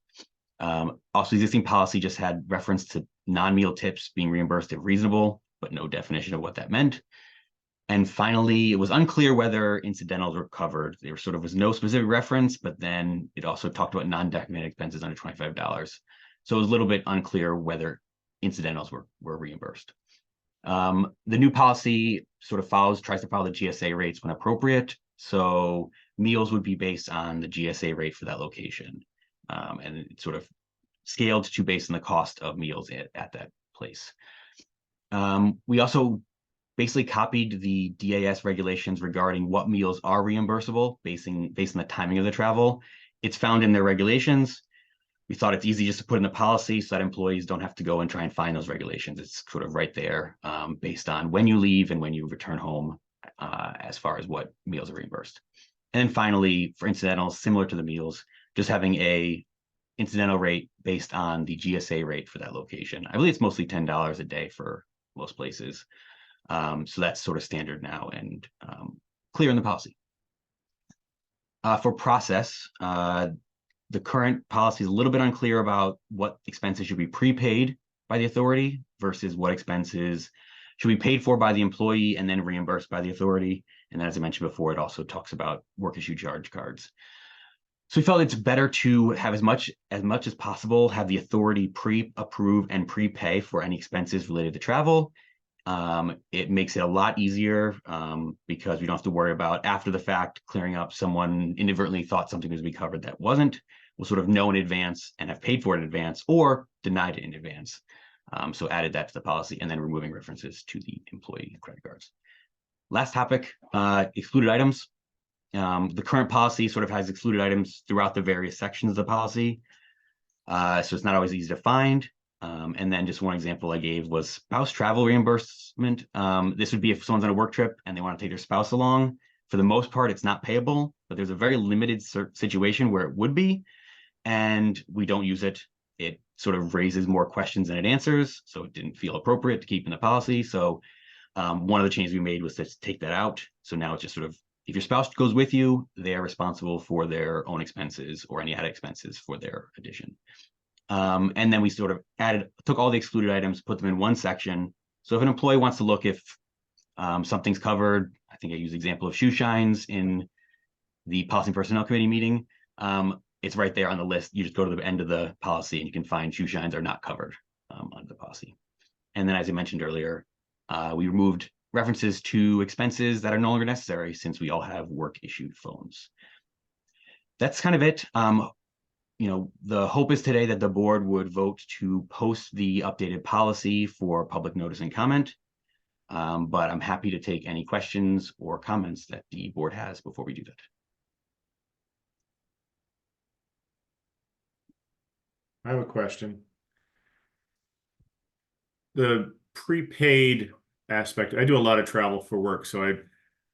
Also, existing policy just had reference to non-meal tips being reimbursed if reasonable, but no definition of what that meant. And finally, it was unclear whether incidentals were covered. There sort of was no specific reference, but then it also talked about non-documented expenses under $25. So it was a little bit unclear whether incidentals were reimbursed. The new policy sort of tries to follow the GSA rates when appropriate. So meals would be based on the GSA rate for that location. And it's sort of scaled to based on the cost of meals at that place. We also basically copied the DAS regulations regarding what meals are reimbursable based on the timing of the travel. It's found in their regulations. We thought it's easy just to put in the policy so that employees don't have to go and try and find those regulations. It's sort of right there based on when you leave and when you return home as far as what meals are reimbursed. And then finally, for incidentals, similar to the meals, just having a incidental rate based on the GSA rate for that location. I believe it's mostly $10 a day for most places. So that's sort of standard now and clear in the policy. For process, the current policy is a little bit unclear about what expenses should be prepaid by the authority versus what expenses should be paid for by the employee and then reimbursed by the authority. And as I mentioned before, it also talks about work issue charge cards. So we felt it's better to have as much as possible, have the authority pre-approve and prepay for any expenses related to travel. It makes it a lot easier because we don't have to worry about after the fact clearing up someone inadvertently thought something was to be covered that wasn't. We'll sort of know in advance and have paid for it in advance or denied it in advance. So added that to the policy and then removing references to the employee credit cards. Last topic, excluded items. The current policy sort of has excluded items throughout the various sections of the policy. So it's not always easy to find. And then just one example I gave was spouse travel reimbursement. This would be if someone's on a work trip and they want to take their spouse along. For the most part, it's not payable, but there's a very limited situation where it would be, and we don't use it. It sort of raises more questions than it answers, so it didn't feel appropriate to keep in the policy. So one of the changes we made was to take that out. So now it's just sort of, if your spouse goes with you, they are responsible for their own expenses or any added expenses for their addition. And then we sort of took all the excluded items, put them in one section. So if an employee wants to look if something's covered, I think I used the example of shoe shines in the Policy and Personnel Committee meeting. It's right there on the list. You just go to the end of the policy and you can find shoe shines are not covered under the policy. And then, as I mentioned earlier, we removed references to expenses that are no longer necessary since we all have work issued phones. That's kind of it. You know, the hope is today that the board would vote to post the updated policy for public notice and comment. But I'm happy to take any questions or comments that the board has before we do that. I have a question. The prepaid aspect, I do a lot of travel for work, so I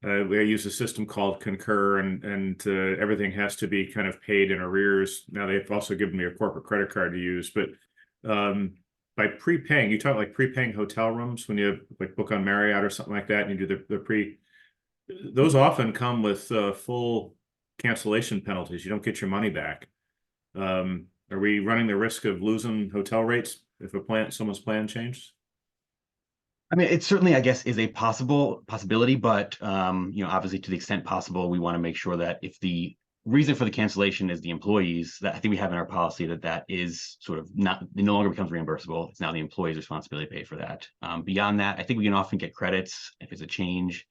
use a system called Concur, and everything has to be kind of paid in arrears. Now they've also given me a corporate credit card to use, but by prepaying, you talk like prepaying hotel rooms when you like book on Marriott or something like that, and you do those often come with full cancellation penalties. You don't get your money back. Are we running the risk of losing hotel rates if someone's plan changed? I mean, it certainly, I guess, is a possibility, but you know, obviously, to the extent possible, we want to make sure that if the reason for the cancellation is the employees, that I think we have in our policy that is sort of it no longer becomes reimbursable. It's now the employee's responsibility to pay for that. Beyond that, I think we can often get credits if it's a change.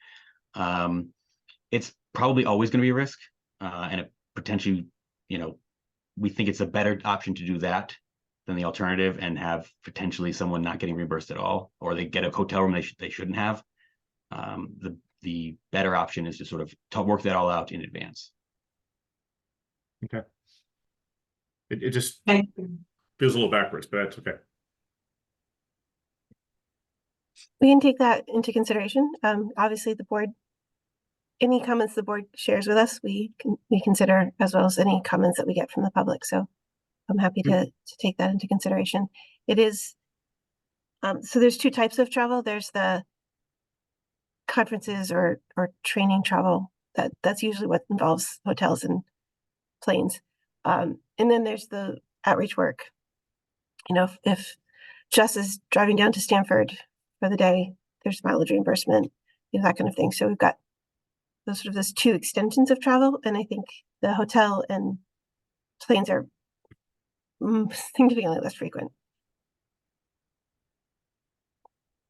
It's probably always going to be a risk, and it potentially, you know, we think it's a better option to do that than the alternative and have potentially someone not getting reimbursed at all, or they get a hotel room they shouldn't have. The better option is to sort of work that all out in advance. Okay. It just feels a little backwards, but that's okay. We can take that into consideration. Obviously the board, any comments the board shares with us, we consider, as well as any comments that we get from the public. So I'm happy to take that into consideration. It is, so there's two types of travel. There's the conferences or training travel that's usually what involves hotels and planes. And then there's the outreach work. You know, if Jess is driving down to Stanford for the day, there's mileage reimbursement, you know, that kind of thing. So we've got those two extensions of travel, and I think the hotel and planes are significantly less frequent.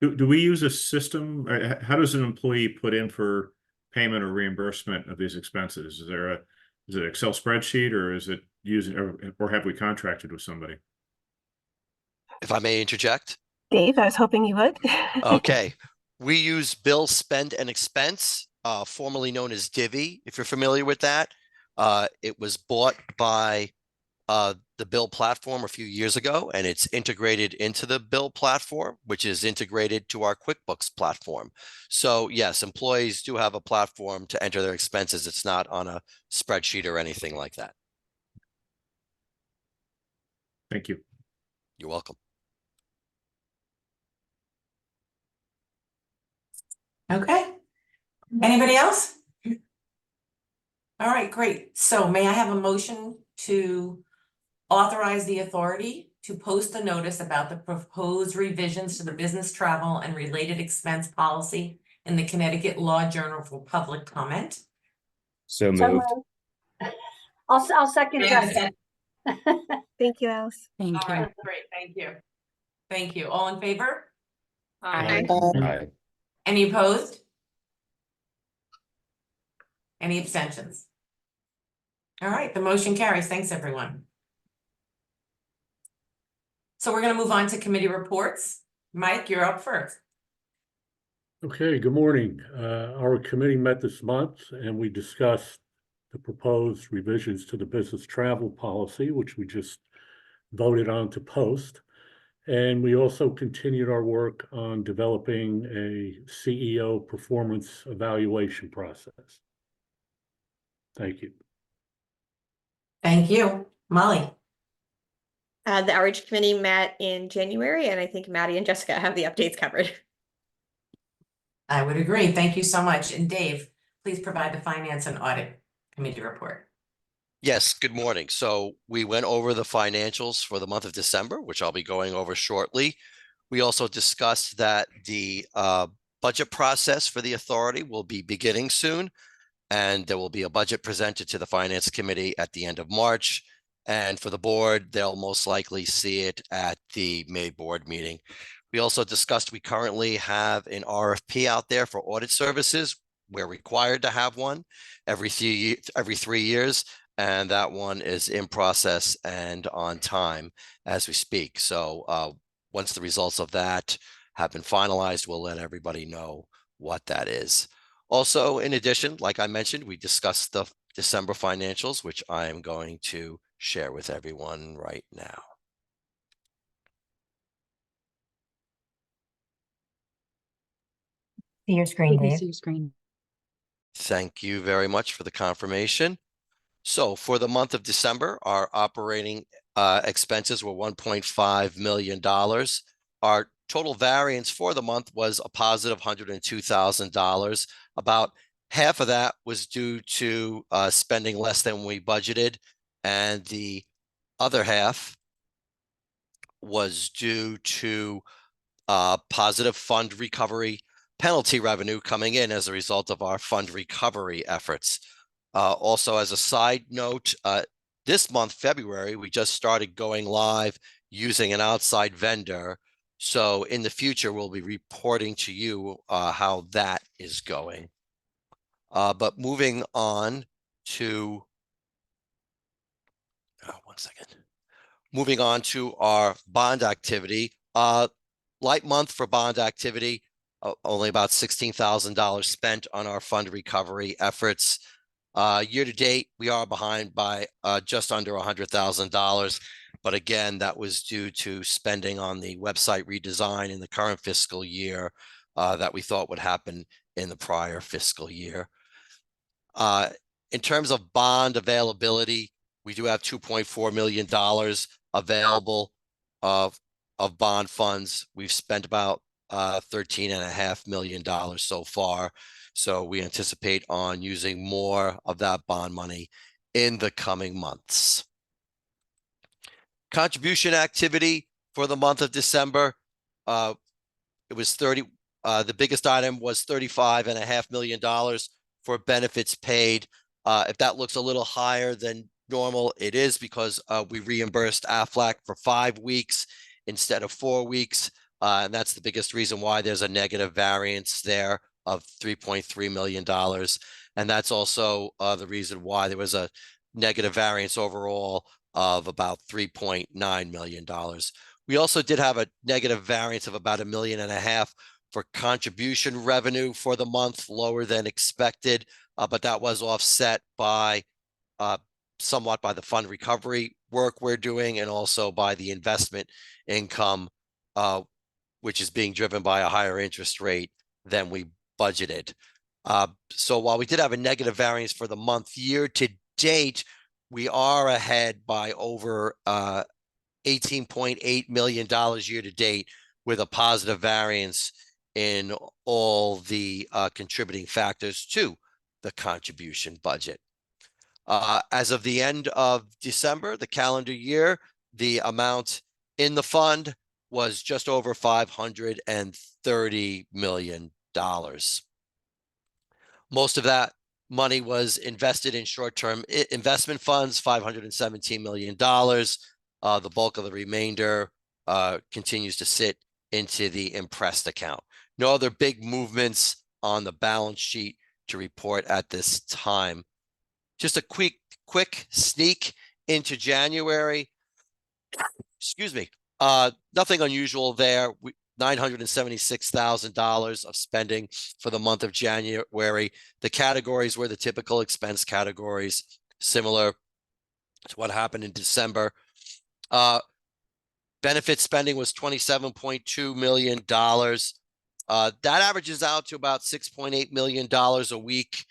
Do we use a system? How does an employee put in for payment or reimbursement of these expenses? Is it an Excel spreadsheet, or is it using, or have we contracted with somebody? If I may interject. Dave, I was hoping you would. Okay. We use Bill Spend and Expense, formerly known as Divvy, if you're familiar with that. It was bought by the Bill platform a few years ago, and it's integrated into the Bill platform, which is integrated to our QuickBooks platform. So yes, employees do have a platform to enter their expenses. It's not on a spreadsheet or anything like that. Thank you. You're welcome. Okay. Anybody else? All right, great. So may I have a motion to authorize the authority to post a notice about the proposed revisions to the business travel and related expense policy in the Connecticut Law Journal for public comment. So So moved. moved. I'll second that. Thank you, Alice. Thank All you. right, great, thank you. Thank you. All in favor? Aye. Aye. Any opposed? Any abstentions? All right, the motion carries. Thanks, everyone. So we're gonna move on to committee reports. Mike, you're up first. Okay, good morning. Our committee met this month and we discussed the proposed revisions to the business travel policy, which we just voted on to post. And we also continued our work on developing a CEO performance evaluation process. Thank you. Thank you. Molly? The outreach committee met in January, and I think Maddie and Jessica have the updates covered. I would agree. Thank you so much. And Dave, please provide the Finance and Audit Committee report. Yes, good morning. So we went over the financials for the month of December, which I'll be going over shortly. We also discussed that the budget process for the authority will be beginning soon, and there will be a budget presented to the Finance Committee at the end of March. And for the board, they'll most likely see it at the May board meeting. We also discussed we currently have an RFP out there for audit services. We're required to have one every 3 years. And that one is in process and on time as we speak. So once the results of that have been finalized, we'll let everybody know what that is. Also, in addition, like I mentioned, we discussed the December financials, which I am going to share with everyone right now. See your screen, Dave. See your screen. Thank you very much for the confirmation. So for the month of December, our operating expenses were $1.5 million. Our total variance for the month was a positive $102,000. About half of that was due to spending less than we budgeted, and the other half was due to positive fund recovery penalty revenue coming in as a result of our fund recovery efforts. Also, as a side note, this month, February, we just started going live using an outside vendor. So in the future, we'll be reporting to you how that is going. But moving on to, one second. Moving on to our bond activity. Light month for bond activity, only about $16,000 spent on our fund recovery efforts. Year to date, we are behind by just under $100,000. But again, that was due to spending on the website redesign in the current fiscal year that we thought would happen in the prior fiscal year. In terms of bond availability, we do have $2.4 million available of bond funds. We've spent about $13.5 million so far. So we anticipate on using more of that bond money in the coming months. Contribution activity for the month of December, it was the biggest item was $35.5 million for benefits paid. If that looks a little higher than normal, it is because we reimbursed Aflac for 5 weeks instead of 4 weeks. And that's the biggest reason why there's a negative variance there of $3.3 million. And that's also the reason why there was a negative variance overall of about $3.9 million. We also did have a negative variance of about $1.5 million for contribution revenue for the month, lower than expected, but that was offset by somewhat by the fund recovery work we're doing and also by the investment income, which is being driven by a higher interest rate than we budgeted. So while we did have a negative variance for the month, year to date, we are ahead by over $18.8 million year to date with a positive variance in all the contributing factors to the contribution budget. As of the end of December, the calendar year, the amount in the fund was just over $530 million. Most of that money was invested in short-term investment funds, $517 million. The bulk of the remainder continues to sit into the Imprest account. No other big movements on the balance sheet to report at this time. Just a quick sneak into January. Excuse me. Nothing unusual there. $976,000 of spending for the month of January. The categories were the typical expense categories, similar to what happened in December. Benefit spending was $27.2 million. That averages out to about $6.8 million a week.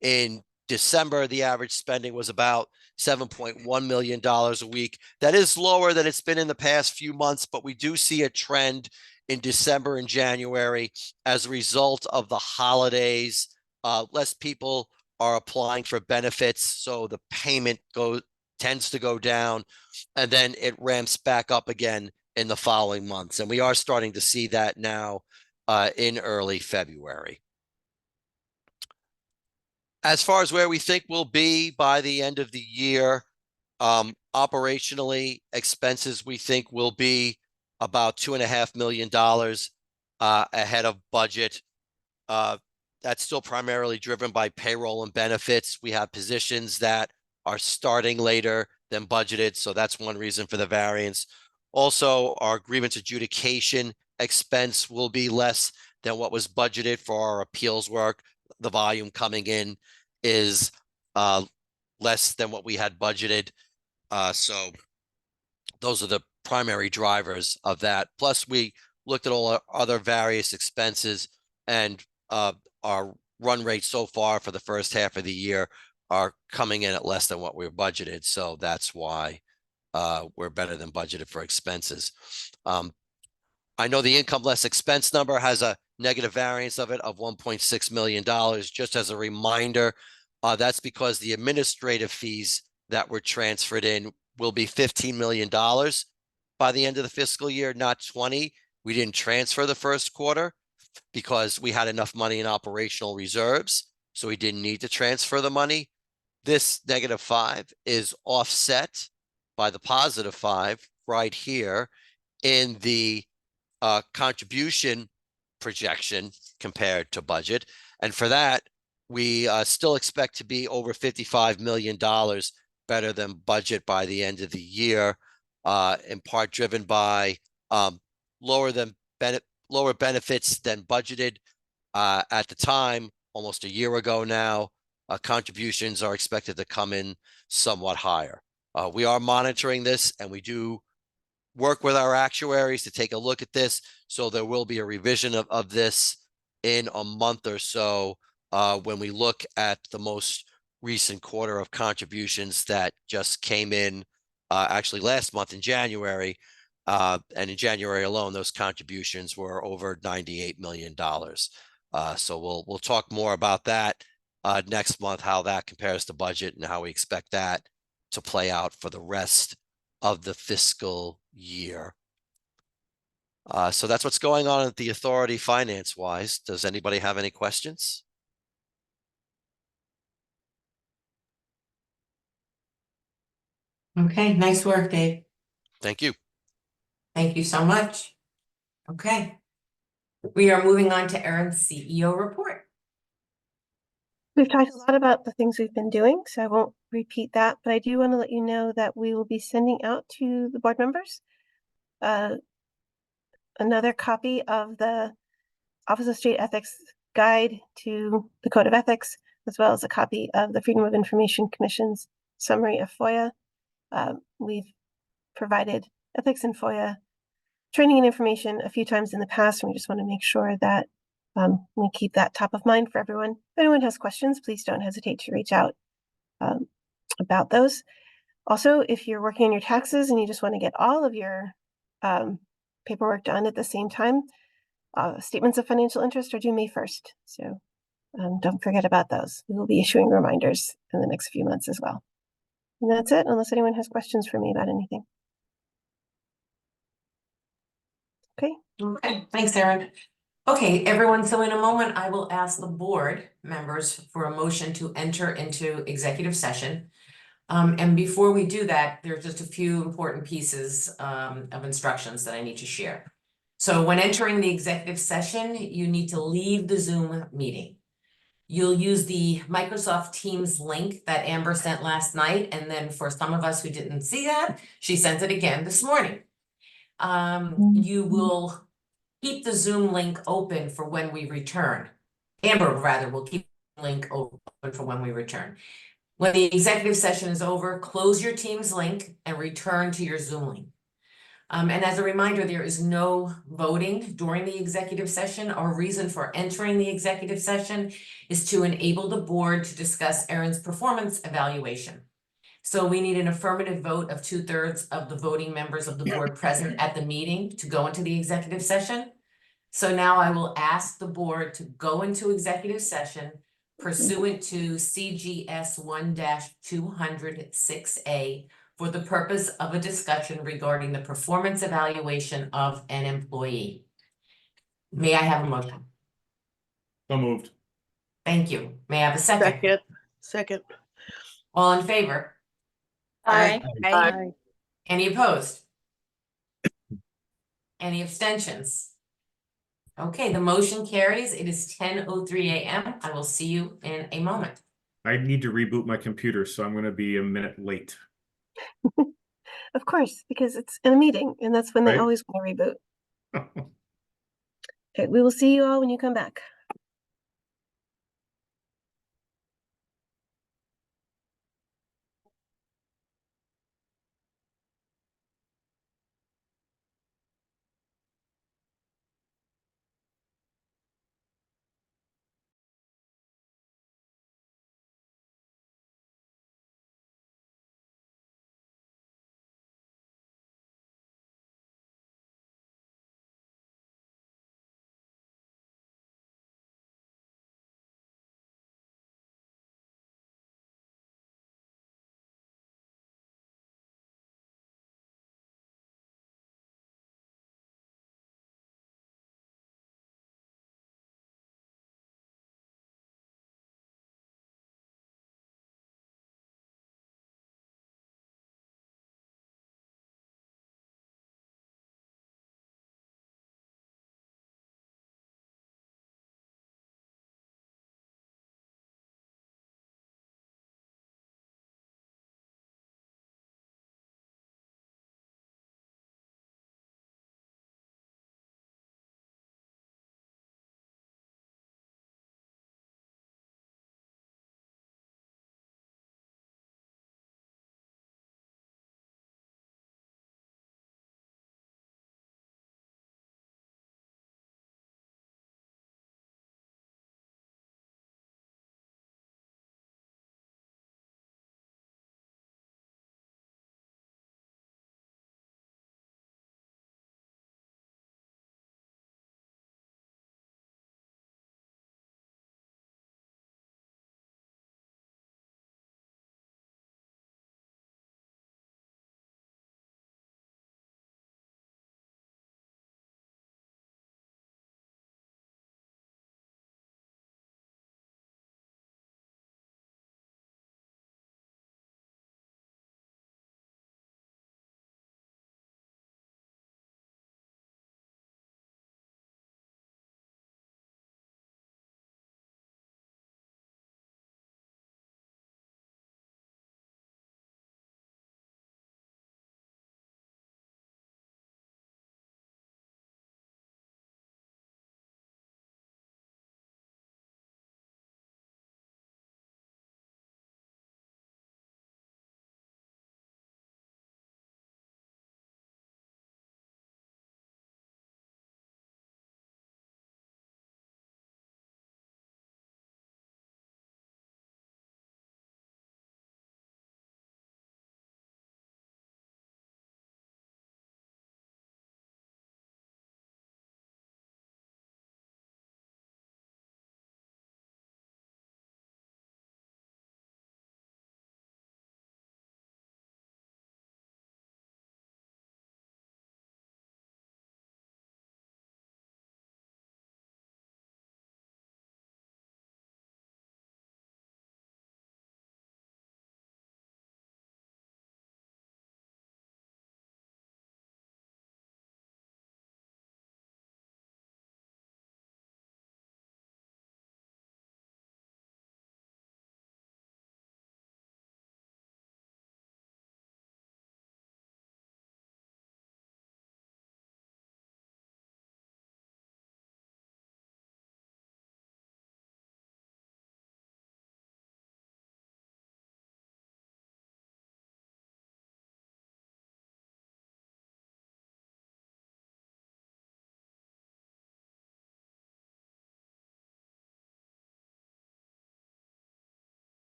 In December, the average spending was about $7.1 million a week. That is lower than it's been in the past few months, but we do see a trend in December and January as a result of the holidays. Less people are applying for benefits, so the payment tends to go down, and then it ramps back up again in the following months. And we are starting to see that now in early February. As far as where we think we'll be by the end of the year, operationally, expenses we think will be about $2.5 million ahead of budget. That's still primarily driven by payroll and benefits. We have positions that are starting later than budgeted, so that's one reason for the variance. Also, our grievance adjudication expense will be less than what was budgeted for our appeals work. The volume coming in is less than what we had budgeted. So those are the primary drivers of that. Plus, we looked at all our other various expenses, and our run rate so far for the first half of the year are coming in at less than what we budgeted. So that's why we're better than budgeted for expenses. I know the income less expense number has a negative variance of it of $1.6 million. Just as a reminder, that's because the administrative fees that were transferred in will be $15 million by the end of the fiscal year, not 20. We didn't transfer the first quarter because we had enough money in operational reserves, so we didn't need to transfer the money. This -5 is offset by the +5 right here in the contribution projection compared to budget. And for that, we still expect to be over $55 million better than budget by the end of the year, in part driven by lower benefits than budgeted at the time, almost a year ago now. Contributions are expected to come in somewhat higher. We are monitoring this, and we do work with our actuaries to take a look at this. So there will be a revision of this in a month or so when we look at the most recent quarter of contributions that just came in actually last month in January. And in January alone, those contributions were over $98 million. So we'll talk more about that next month, how that compares to budget and how we expect that to play out for the rest of the fiscal year. So that's what's going on at the authority finance-wise. Does anybody have any questions? Okay, nice work, Dave. Thank you. Thank you so much. Okay. We are moving on to Erin's CEO report. We've talked a lot about the things we've been doing, so I won't repeat that, but I do want to let you know that we will be sending out to the board members another copy of the Office of State Ethics Guide to the Code of Ethics, as well as a copy of the Freedom of Information Commission's summary of FOIA. We've provided ethics and FOIA training and information a few times in the past, and we just want to make sure that we keep that top of mind for everyone. If anyone has questions, please don't hesitate to reach out about those. Also, if you're working on your taxes and you just want to get all of your paperwork done at the same time, statements of financial interest are due May 1st. So don't forget about those. We will be issuing reminders in the next few months as well. And that's it, unless anyone has questions for me about anything. Okay, thanks, Erin. Okay, everyone, so in a moment, I will ask the board members for a motion to enter into executive session. And before we do that, there's just a few important pieces of instructions that I need to share. So when entering the executive session, you need to leave the Zoom meeting. You'll use the Microsoft Teams link that Amber sent last night, and then for some of us who didn't see that, she sent it again this morning. You will keep the Zoom link open for when we return. Amber, rather, will keep the link open for when we return. When the executive session is over, close your Teams link and return to your Zoom link. And as a reminder, there is no voting during the executive session. Our reason for entering the executive session is to enable the board to discuss Erin's performance evaluation. So we need an affirmative vote of 2/3 of the voting members of the board present at the meeting to go into the executive session. So now I will ask the board to go into executive session pursuant to CGS 1-206A for the purpose of a discussion regarding the performance evaluation of an employee. May I have a motion? So moved. Thank you. May I have a second? Second. All in favor? Aye. Aye. Any opposed? Any abstentions? Okay, the motion carries. It is 10:03 a.m. I will see you in a moment. I need to reboot my computer, so I'm gonna be a minute late. Of course, because it's in a meeting and that's when they Right. always want to reboot. Okay, we will see you all when you come back.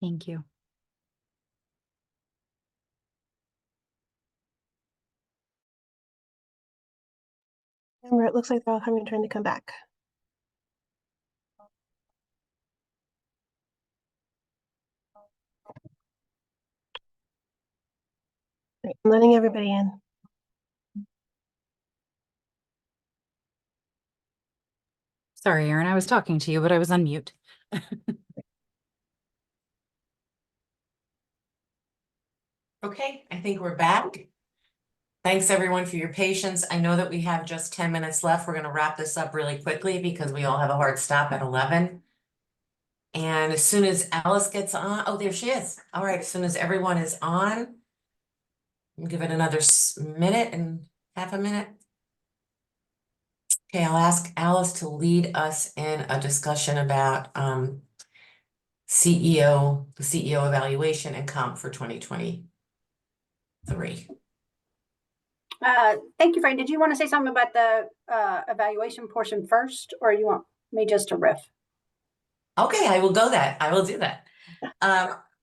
Thank you. Remember, it looks like they're all having trying to come back. Right, I'm letting everybody in. Sorry, Erin, I was talking to you, but I was on mute. Okay, I think we're back. Thanks everyone for your patience. I know that we have just 10 minutes left. We're going to wrap this up really quickly because we all have a hard stop at 11. And as soon as Alice gets on, oh, there she is. All right, as soon as everyone is on, we'll give it another minute and half a minute. Okay, I'll ask Alice to lead us in a discussion about the CEO evaluation and comp for 2023. Thank you, Frank. Did you want to say something about the evaluation portion first, or you want me just to riff? Okay, I will do that.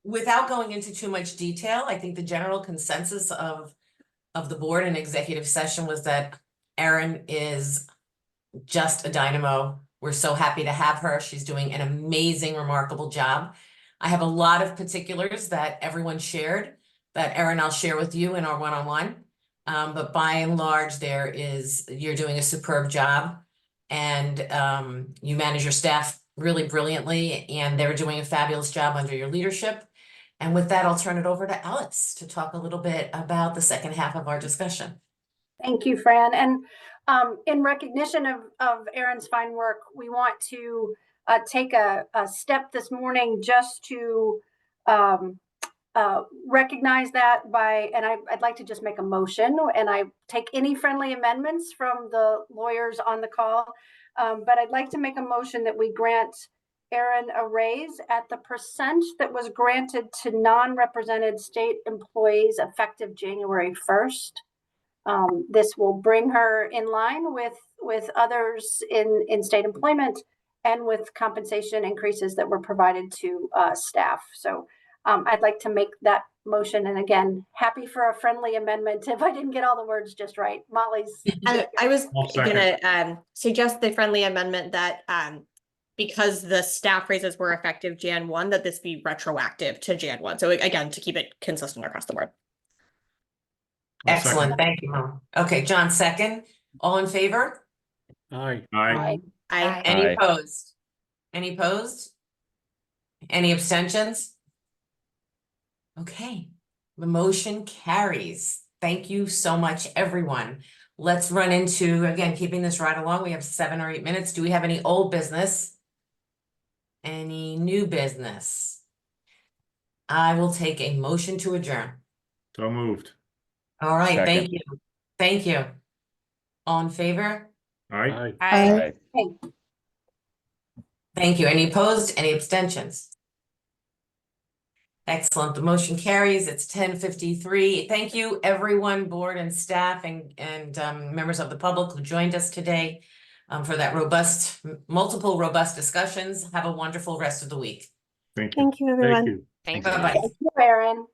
Without going into too much detail, I think the general consensus of the board in executive session was that Erin is just a dynamo. We're so happy to have her. She's doing an amazing, remarkable job. I have a lot of particulars that everyone shared that Erin, I'll share with you in our one-on-one. But by and large, you're doing a superb job, and you manage your staff really brilliantly, and they're doing a fabulous job under your leadership. And with that, I'll turn it over to Alex to talk a little bit about the second half of our discussion. Thank you, Fran. And in recognition of Erin's fine work, we want to take a step this morning just to recognize that and I'd like to just make a motion, and I take any friendly amendments from the lawyers on the call. But I'd like to make a motion that we grant Erin a raise at the percent that was granted to non-represented state employees effective January 1st. This will bring her in line with others in state employment and with compensation increases that were provided to staff. So I'd like to make that motion. And again, happy for a friendly amendment if I didn't get all the words just right. Molly's. I was gonna suggest the friendly amendment that because the staff raises were effective Jan 1, that this be retroactive to Jan 1. So again, to keep it consistent across the board. Excellent. Thank you, Mom. Okay, John, second. All in favor? Aye. Aye. Any opposed? Any opposed? Any abstentions? Okay, the motion carries. Thank you so much, everyone. Let's run into, again, keeping this right along. We have 7 or 8 minutes. Do we have any old business? Any new business? I will take a motion to adjourn. So moved. All right, Second. thank you. Thank you. All in favor? Aye. Aye. Thank you. Any opposed? Any abstentions? Excellent. The motion carries. It's 10:53. Thank you, everyone, board and staff and members of the public who joined us today for that multiple robust discussions. Have a wonderful rest of the week. Thank you. Thank you, everyone. Bye-bye. Thank you, Erin.